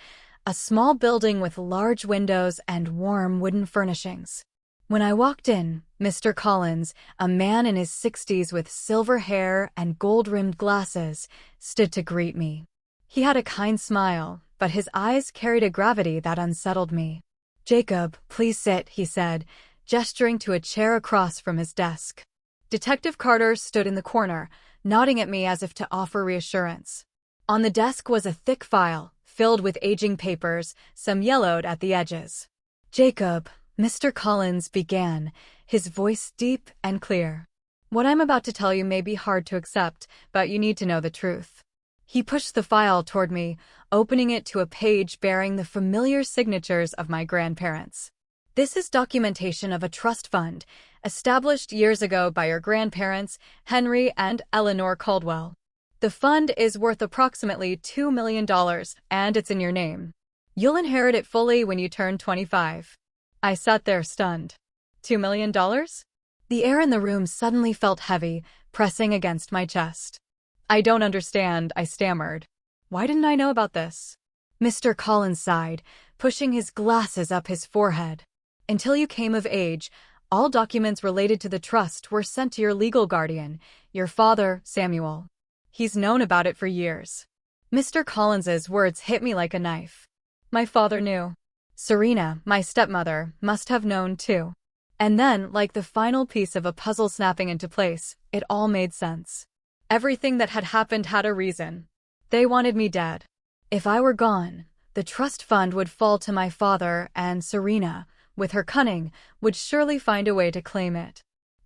a small building with large windows and warm wooden furnishings. When I walked in, Mr. Collins, a man in his 60s with silver hair and gold-rimmed glasses, stood to greet me. He had a kind smile, but his eyes carried a gravity that unsettled me. "Jacob, please sit," he said, gesturing to a chair across from his desk. Detective Carter stood in the corner, nodding at me as if to offer reassurance. On the desk was a thick file, filled with aging papers, some yellowed at the edges. "Jacob," Mr. Collins began, his voice deep and clear. "What I'm about to tell you may be hard to accept, but you need to know the truth." He pushed the file toward me, opening it to a page bearing the familiar signatures of my grandparents. "This is documentation of a trust fund, established years ago by your grandparents, Henry and Eleanor Caldwell. The fund is worth approximately $2 million, and it's in your name. You'll inherit it fully when you turn 25. I sat there stunned. $2 million? The air in the room suddenly felt heavy, pressing against my chest. "I don't understand," I stammered. "Why didn't I know about this?" Mr. Collins sighed, pushing his glasses up his forehead. "Until you came of age, all documents related to the trust were sent to your legal guardian, your father, Samuel. He's known about it for years." Mr. Collins's words hit me like a knife. My father knew. Serena, my stepmother, must have known too. And then, like the final piece of a puzzle snapping into place, it all made sense. Everything that had happened had a reason. They wanted me dead. If I were gone, the trust fund would fall to my father, and Serena, with her cunning, would surely find a way to claim it.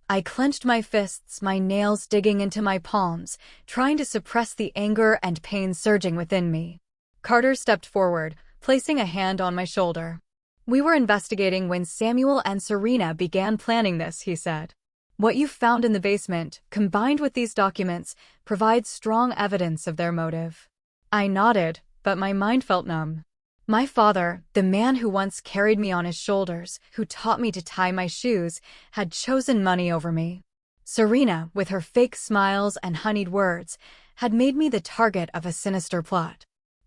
I clenched my fists, my nails digging into my palms, trying to suppress the anger and pain surging within me. Carter stepped forward, placing a hand on my shoulder. "We were investigating when Samuel and Serena began planning this," he said. "What you found in the basement, combined with these documents, provides strong evidence of their motive." I nodded, but my mind felt numb. My father, the man who once carried me on his shoulders, who taught me to tie my shoes, had chosen money over me. Serena, with her fake smiles and honeyed words, had made me the target of a sinister plot.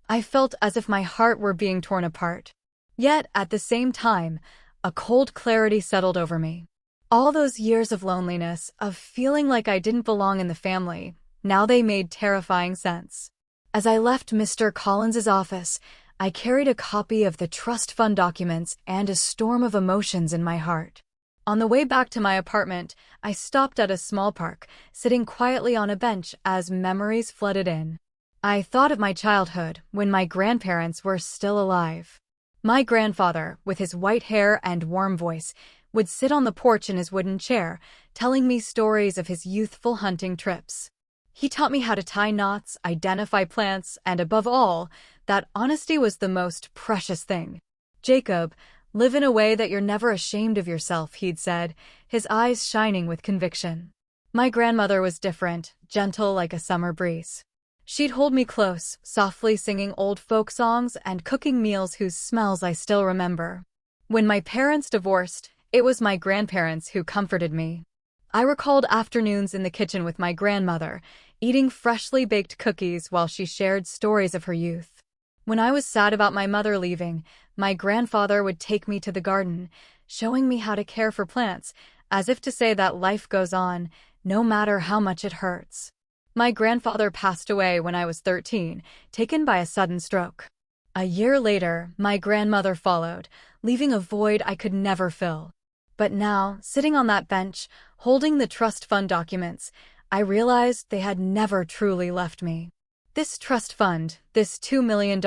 I felt as if my heart were being torn apart. Yet, at the same time, a cold clarity settled over me. All those years of loneliness, of feeling like I didn't belong in the family, now they made terrifying sense. As I left Mr. Collins's office, I carried a copy of the trust fund documents and a storm of emotions in my heart. On the way back to my apartment, I stopped at a small park, sitting quietly on a bench as memories flooded in. I thought of my childhood, when my grandparents were still alive. My grandfather, with his white hair and warm voice, would sit on the porch in his wooden chair, telling me stories of his youthful hunting trips. He taught me how to tie knots, identify plants, and above all, that honesty was the most precious thing. Jacob, live in a way that you're never ashamed of yourself, he'd said, his eyes shining with conviction. My grandmother was different, gentle like a summer breeze. She'd hold me close, softly singing old folk songs and cooking meals whose smells I still remember. When my parents divorced, it was my grandparents who comforted me. I recalled afternoons in the kitchen with my grandmother, eating freshly baked cookies while she shared stories of her youth. When I was sad about my mother leaving, my grandfather would take me to the garden, showing me how to care for plants, as if to say that life goes on, no matter how much it hurts. My grandfather passed away when I was 13, taken by a sudden stroke. A year later, my grandmother followed, leaving a void I could never fill. But now, sitting on that bench, holding the trust fund documents, I realized they had never truly left me. This trust fund, this $2 million,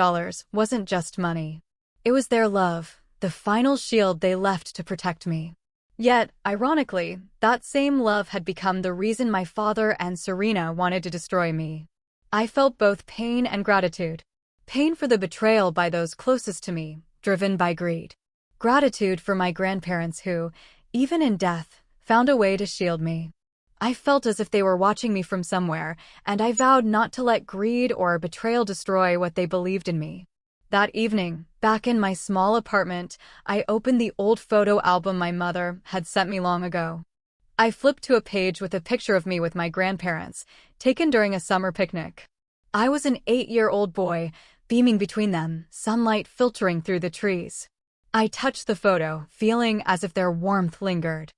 wasn't just money. It was their love, the final shield they left to protect me. Yet, ironically, that same love had become the reason my father and Serena wanted to destroy me. I felt both pain and gratitude. Pain for the betrayal by those closest to me, driven by greed. Gratitude for my grandparents who, even in death, found a way to shield me. I felt as if they were watching me from somewhere, and I vowed not to let greed or betrayal destroy what they believed in me. That evening, back in my small apartment, I opened the old photo album my mother had sent me long ago. I flipped to a page with a picture of me with my grandparents, taken during a summer picnic. I was an 8-year-old boy, beaming between them, sunlight filtering through the trees. I touched the photo, feeling as if their warmth lingered.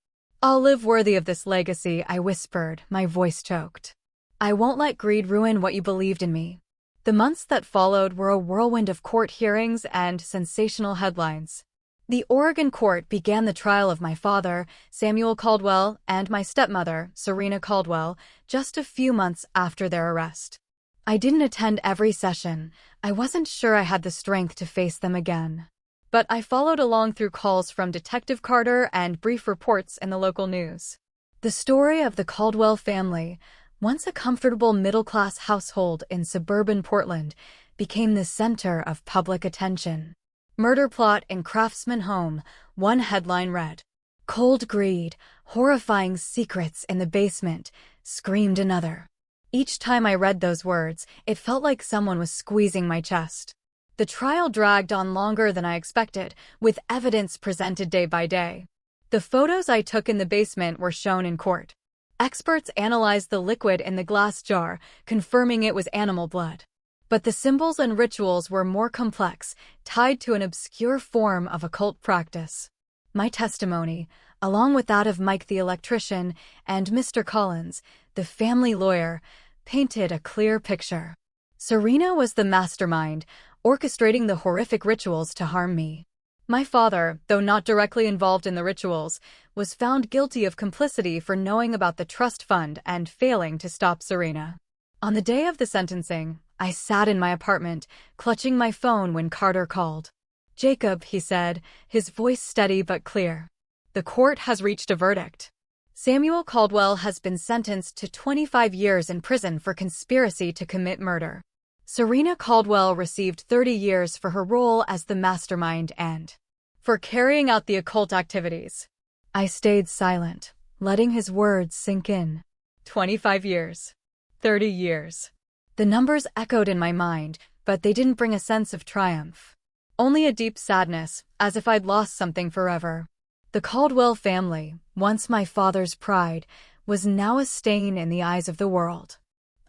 "I'll live worthy of this legacy," I whispered, my voice choked. "I won't let greed ruin what you believed in me." The months that followed were a whirlwind of court hearings and sensational headlines. The Oregon court began the trial of my father, Samuel Caldwell, and my stepmother, Serena Caldwell, just a few months after their arrest. I didn't attend every session. I wasn't sure I had the strength to face them again. But I followed along through calls from Detective Carter and brief reports in the local news. The story of the Caldwell family, once a comfortable middle-class household in suburban Portland, became the center of public attention. "Murder plot in Craftsman home," one headline read. "Cold greed, horrifying secrets in the basement," screamed another. Each time I read those words, it felt like someone was squeezing my chest. The trial dragged on longer than I expected, with evidence presented day by day. The photos I took in the basement were shown in court. Experts analyzed the liquid in the glass jar, confirming it was animal blood. But the symbols and rituals were more complex, tied to an obscure form of occult practice. My testimony, along with that of Mike the electrician and Mr. Collins, the family lawyer, painted a clear picture. Serena was the mastermind, orchestrating the horrific rituals to harm me. My father, though not directly involved in the rituals, was found guilty of complicity for knowing about the trust fund and failing to stop Serena. On the day of the sentencing, I sat in my apartment, clutching my phone when Carter called. "Jacob," he said, his voice steady but clear. "The court has reached a verdict. Samuel Caldwell has been sentenced to 25 years in prison for conspiracy to commit murder. Serena Caldwell received 30 years for her role as the mastermind and for carrying out the occult activities." I stayed silent, letting his words sink in. 25 years. 30 years. The numbers echoed in my mind, but they didn't bring a sense of triumph. Only a deep sadness, as if I'd lost something forever. The Caldwell family, once my father's pride, was now a stain in the eyes of the world.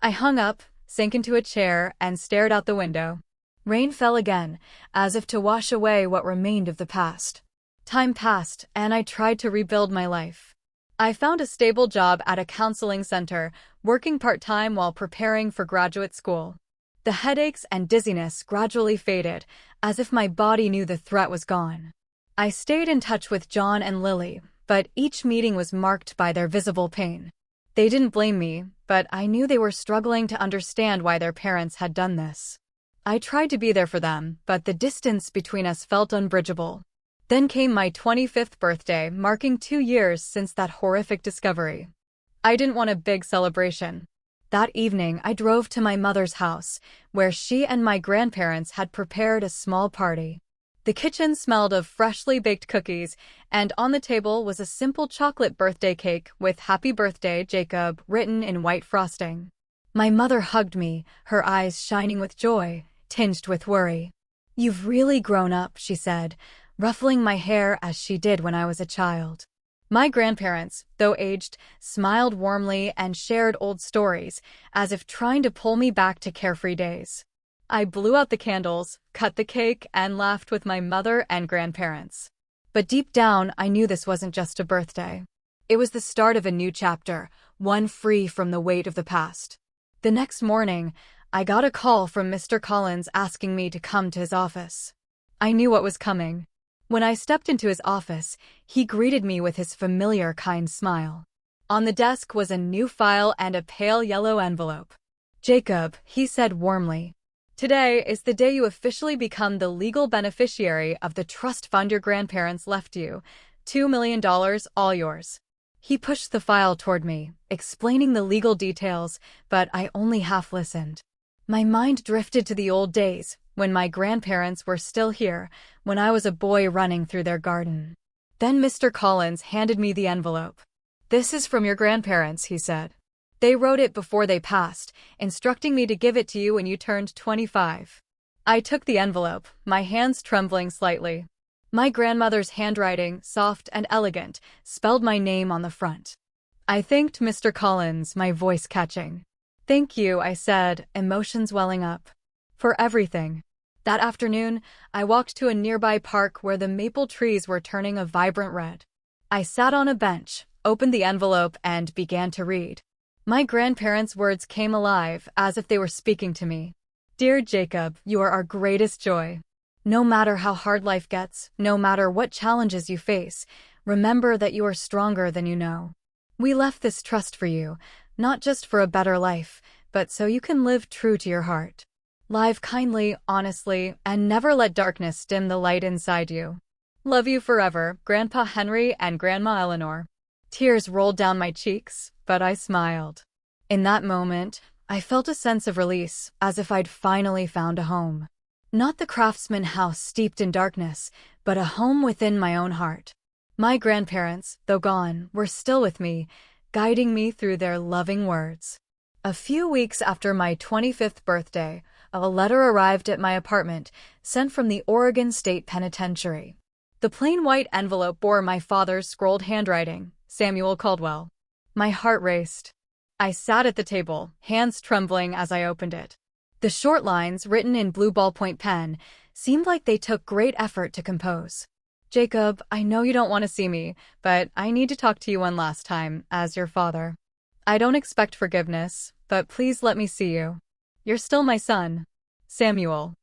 I hung up, sank into a chair, and stared out the window. Rain fell again, as if to wash away what remained of the past. Time passed, and I tried to rebuild my life. I found a stable job at a counseling center, working part-time while preparing for graduate school. The headaches and dizziness gradually faded, as if my body knew the threat was gone. I stayed in touch with John and Lily, but each meeting was marked by their visible pain. They didn't blame me, but I knew they were struggling to understand why their parents had done this. I tried to be there for them, but the distance between us felt unbridgeable. Then came my 25th birthday, marking 2 years since that horrific discovery. I didn't want a big celebration. That evening, I drove to my mother's house, where she and my grandparents had prepared a small party. The kitchen smelled of freshly baked cookies, and on the table was a simple chocolate birthday cake with "Happy Birthday, Jacob" written in white frosting. My mother hugged me, her eyes shining with joy, tinged with worry. "You've really grown up," she said, ruffling my hair as she did when I was a child. My grandparents, though aged, smiled warmly and shared old stories, as if trying to pull me back to carefree days. I blew out the candles, cut the cake, and laughed with my mother and grandparents. But deep down, I knew this wasn't just a birthday. It was the start of a new chapter, one free from the weight of the past. The next morning, I got a call from Mr. Collins asking me to come to his office. I knew what was coming. When I stepped into his office, he greeted me with his familiar kind smile. On the desk was a new file and a pale yellow envelope. "Jacob," he said warmly, "today is the day you officially become the legal beneficiary of the trust fund your grandparents left you. $2 million, all yours." He pushed the file toward me, explaining the legal details, but I only half listened. My mind drifted to the old days, when my grandparents were still here, when I was a boy running through their garden. Then Mr. Collins handed me the envelope. "This is from your grandparents," he said. "They wrote it before they passed, instructing me to give it to you when you turned 25. I took the envelope, my hands trembling slightly. My grandmother's handwriting, soft and elegant, spelled my name on the front. I thanked Mr. Collins, my voice catching. "Thank you," I said, emotions welling up. "For everything." That afternoon, I walked to a nearby park where the maple trees were turning a vibrant red. I sat on a bench, opened the envelope, and began to read. My grandparents' words came alive, as if they were speaking to me. "Dear Jacob, you are our greatest joy. No matter how hard life gets, no matter what challenges you face, remember that you are stronger than you know. We left this trust for you, not just for a better life, but so you can live true to your heart. Live kindly, honestly, and never let darkness dim the light inside you. Love you forever, Grandpa Henry and Grandma Eleanor." Tears rolled down my cheeks, but I smiled. In that moment, I felt a sense of release, as if I'd finally found a home. Not the craftsman house steeped in darkness, but a home within my own heart. My grandparents, though gone, were still with me, guiding me through their loving words. A few weeks after my 25th birthday, a letter arrived at my apartment, sent from the Oregon State Penitentiary. The plain white envelope bore my father's scrolled handwriting, "Samuel Caldwell." My heart raced. I sat at the table, hands trembling as I opened it. The short lines, written in blue ballpoint pen, seemed like they took great effort to compose. "Jacob, I know you don't want to see me, but I need to talk to you one last time, as your father. I don't expect forgiveness, but please let me see you. You're still my son. Samuel."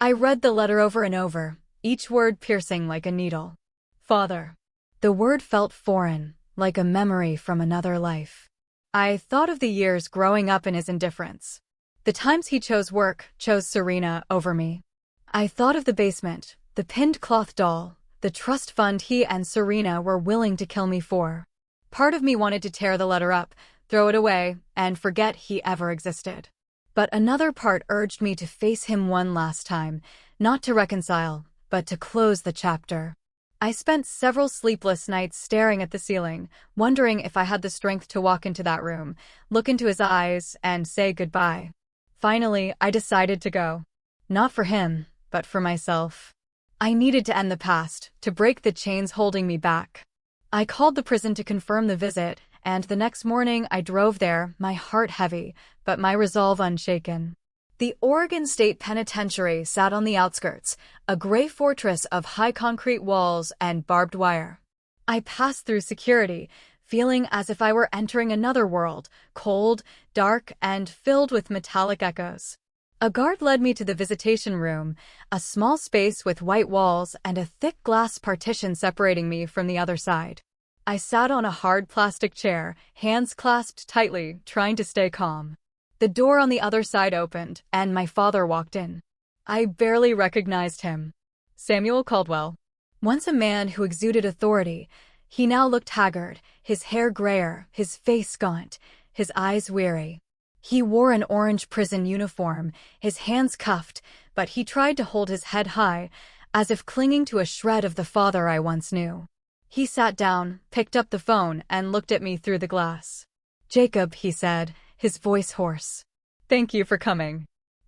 I read the letter over and over, each word piercing like a needle. "Father." The word felt foreign, like a memory from another life. I thought of the years growing up in his indifference. The times he chose work, chose Serena over me. I thought of the basement, the pinned cloth doll, the trust fund he and Serena were willing to kill me for. Part of me wanted to tear the letter up, throw it away, and forget he ever existed. But another part urged me to face him one last time, not to reconcile, but to close the chapter. I spent several sleepless nights staring at the ceiling, wondering if I had the strength to walk into that room, look into his eyes, and say goodbye. Finally, I decided to go. Not for him, but for myself. I needed to end the past, to break the chains holding me back. I called the prison to confirm the visit, and the next morning I drove there, my heart heavy, but my resolve unshaken. The Oregon State Penitentiary sat on the outskirts, a gray fortress of high concrete walls and barbed wire. I passed through security, feeling as if I were entering another world, cold, dark, and filled with metallic echoes. A guard led me to the visitation room, a small space with white walls and a thick glass partition separating me from the other side. I sat on a hard plastic chair, hands clasped tightly, trying to stay calm. The door on the other side opened, and my father walked in. I barely recognized him. Samuel Caldwell. Once a man who exuded authority, he now looked haggard, his hair grayer, his face gaunt, his eyes weary. He wore an orange prison uniform, his hands cuffed, but he tried to hold his head high, as if clinging to a shred of the father I once knew. He sat down, picked up the phone, and looked at me through the glass. "Jacob," he said, his voice hoarse. "Thank you for coming."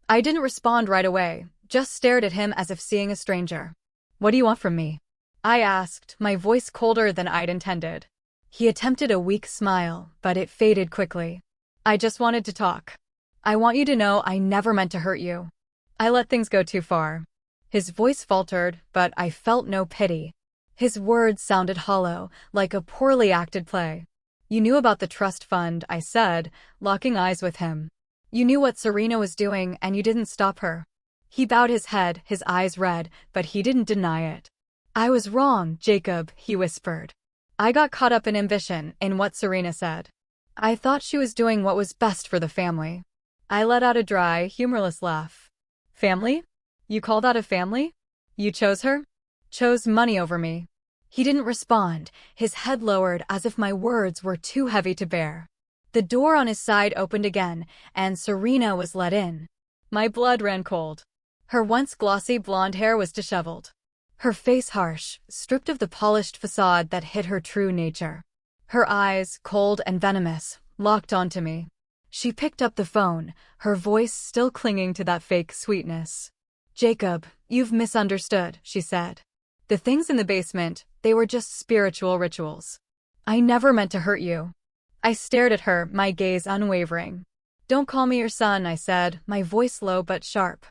I didn't respond right away, just stared at him as if seeing a stranger. "What do you want from me?" I asked, my voice colder than I'd intended. He attempted a weak smile, but it faded quickly. "I just wanted to talk. I want you to know I never meant to hurt you. I let things go too far." His voice faltered, but I felt no pity. His words sounded hollow, like a poorly acted play. "You knew about the trust fund," I said, locking eyes with him. "You knew what Serena was doing, and you didn't stop her." He bowed his head, his eyes red, but he didn't deny it. "I was wrong, Jacob," he whispered. "I got caught up in ambition, in what Serena said. I thought she was doing what was best for the family." I let out a dry, humorless laugh. "Family? You call that a family? You chose her? Chose money over me?" He didn't respond, his head lowered as if my words were too heavy to bear. The door on his side opened again, and Serena was let in. My blood ran cold. Her once glossy blonde hair was disheveled. Her face harsh, stripped of the polished facade that hid her true nature. Her eyes, cold and venomous, locked onto me. She picked up the phone, her voice still clinging to that fake sweetness. "Jacob, you've misunderstood," she said. "The things in the basement, they were just spiritual rituals. I never meant to hurt you." I stared at her, my gaze unwavering. "Don't call me your son," I said, my voice low but sharp.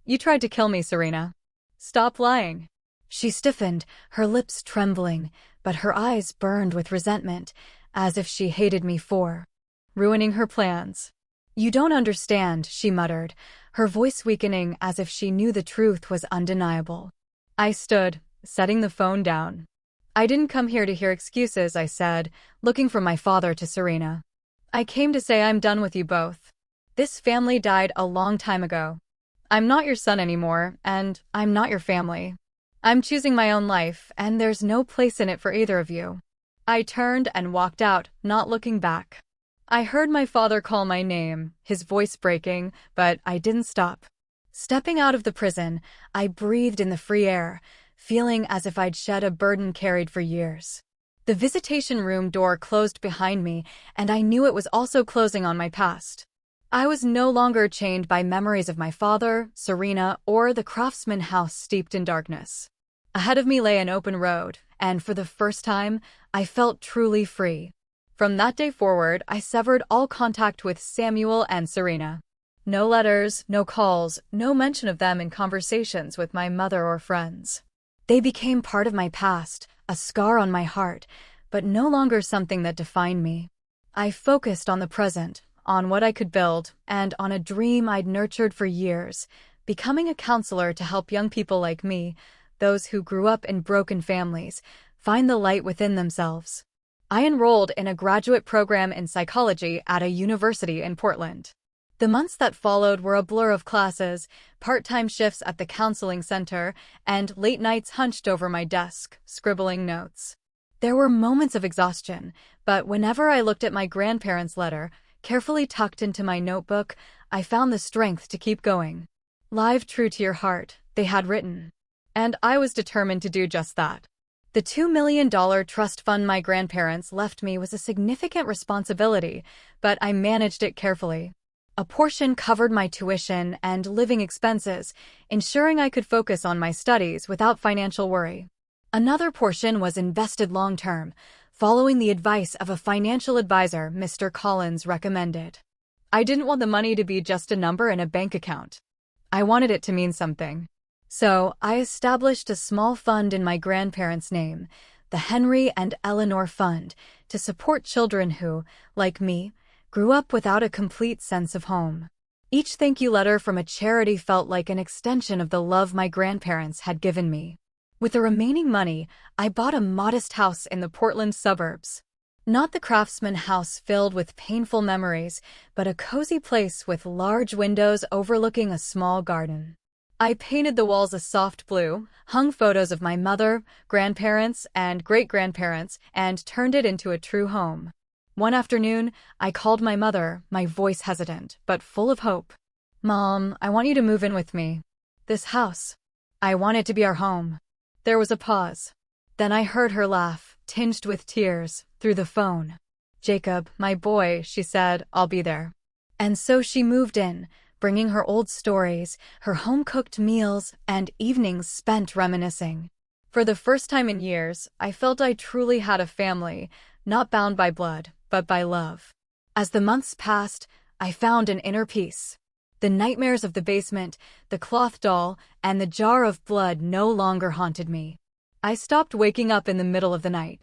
"You tried to kill me, Serena. Stop lying." She stiffened, her lips trembling, but her eyes burned with resentment, as if she hated me for ruining her plans. "You don't understand," she muttered, her voice weakening as if she knew the truth was undeniable. I stood, setting the phone down. "I didn't come here to hear excuses," I said, looking from my father to Serena. "I came to say I'm done with you both. This family died a long time ago. I'm not your son anymore, and I'm not your family. I'm choosing my own life, and there's no place in it for either of you." I turned and walked out, not looking back. I heard my father call my name, his voice breaking, but I didn't stop. Stepping out of the prison, I breathed in the free air, feeling as if I'd shed a burden carried for years. The visitation room door closed behind me, and I knew it was also closing on my past. I was no longer chained by memories of my father, Serena, or the craftsman house steeped in darkness. Ahead of me lay an open road, and for the first time, I felt truly free. From that day forward, I severed all contact with Samuel and Serena. No letters, no calls, no mention of them in conversations with my mother or friends. They became part of my past, a scar on my heart, but no longer something that defined me. I focused on the present, on what I could build, and on a dream I'd nurtured for years, becoming a counselor to help young people like me, those who grew up in broken families, find the light within themselves. I enrolled in a graduate program in psychology at a university in Portland. The months that followed were a blur of classes, part-time shifts at the counseling center, and late nights hunched over my desk, scribbling notes. There were moments of exhaustion, but whenever I looked at my grandparents' letter, carefully tucked into my notebook, I found the strength to keep going. "Live true to your heart," they had written. And I was determined to do just that. The $2 million trust fund my grandparents left me was a significant responsibility, but I managed it carefully. A portion covered my tuition and living expenses, ensuring I could focus on my studies without financial worry. Another portion was invested long-term, following the advice of a financial advisor Mr. Collins recommended. I didn't want the money to be just a number in a bank account. I wanted it to mean something. So, I established a small fund in my grandparents' name, the Henry and Eleanor Fund, to support children who, like me, grew up without a complete sense of home. Each thank you letter from a charity felt like an extension of the love my grandparents had given me. With the remaining money, I bought a modest house in the Portland suburbs. Not the craftsman house filled with painful memories, but a cozy place with large windows overlooking a small garden. I painted the walls a soft blue, hung photos of my mother, grandparents, and great-grandparents, and turned it into a true home. One afternoon, I called my mother, my voice hesitant, but full of hope. Mom, I want you to move in with me. This house. I want it to be our home. There was a pause. Then I heard her laugh, tinged with tears, through the phone. Jacob, my boy, she said, I'll be there. And so she moved in, bringing her old stories, her home-cooked meals, and evenings spent reminiscing. For the first time in years, I felt I truly had a family, not bound by blood, but by love. As the months passed, I found an inner peace. The nightmares of the basement, the cloth doll, and the jar of blood no longer haunted me. I stopped waking up in the middle of the night.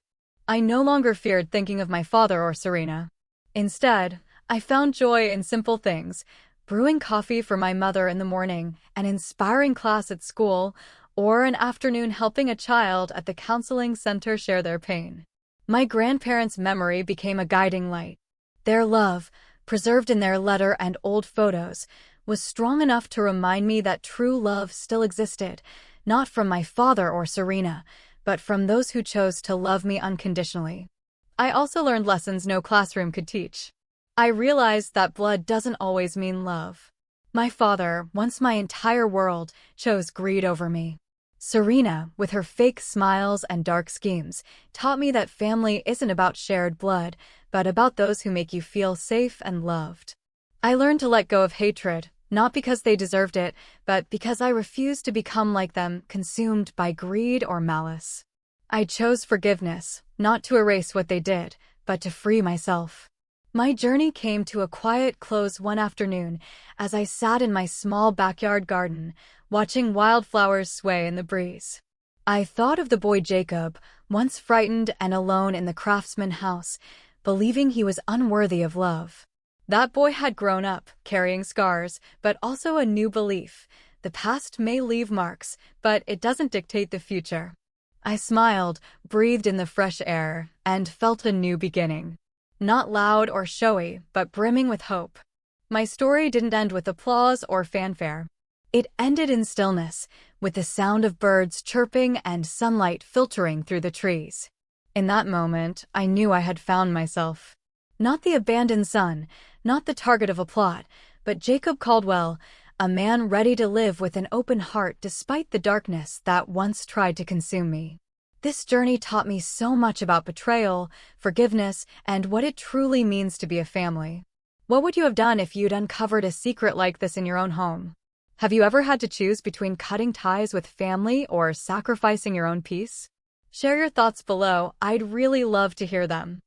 I no longer feared thinking of my father or Serena. Instead, I found joy in simple things: brewing coffee for my mother in the morning, an inspiring class at school, or an afternoon helping a child at the counseling center share their pain. My grandparents' memory became a guiding light. Their love, preserved in their letter and old photos, was strong enough to remind me that true love still existed, not from my father or Serena, but from those who chose to love me unconditionally. I also learned lessons no classroom could teach. I realized that blood doesn't always mean love. My father, once my entire world, chose greed over me. Serena, with her fake smiles and dark schemes, taught me that family isn't about shared blood, but about those who make you feel safe and loved. I learned to let go of hatred, not because they deserved it, but because I refused to become like them, consumed by greed or malice. I chose forgiveness, not to erase what they did, but to free myself. My journey came to a quiet close one afternoon as I sat in my small backyard garden, watching wildflowers sway in the breeze. I thought of the boy Jacob, once frightened and alone in the craftsman house, believing he was unworthy of love. That boy had grown up, carrying scars, but also a new belief: the past may leave marks, but it doesn't dictate the future. I smiled, breathed in the fresh air, and felt a new beginning. Not loud or showy, but brimming with hope. My story didn't end with applause or fanfare. It ended in stillness, with the sound of birds chirping and sunlight filtering through the trees. In that moment, I knew I had found myself. Not the abandoned son, not the target of a plot, but Jacob Caldwell, a man ready to live with an open heart despite the darkness that once tried to consume me. This journey taught me so much about betrayal, forgiveness, and what it truly means to be a family. What would you have done if you'd uncovered a secret like this in your own home? Have you ever had to choose between cutting ties with family or sacrificing your own peace? Share your thoughts below. I'd really love to hear them.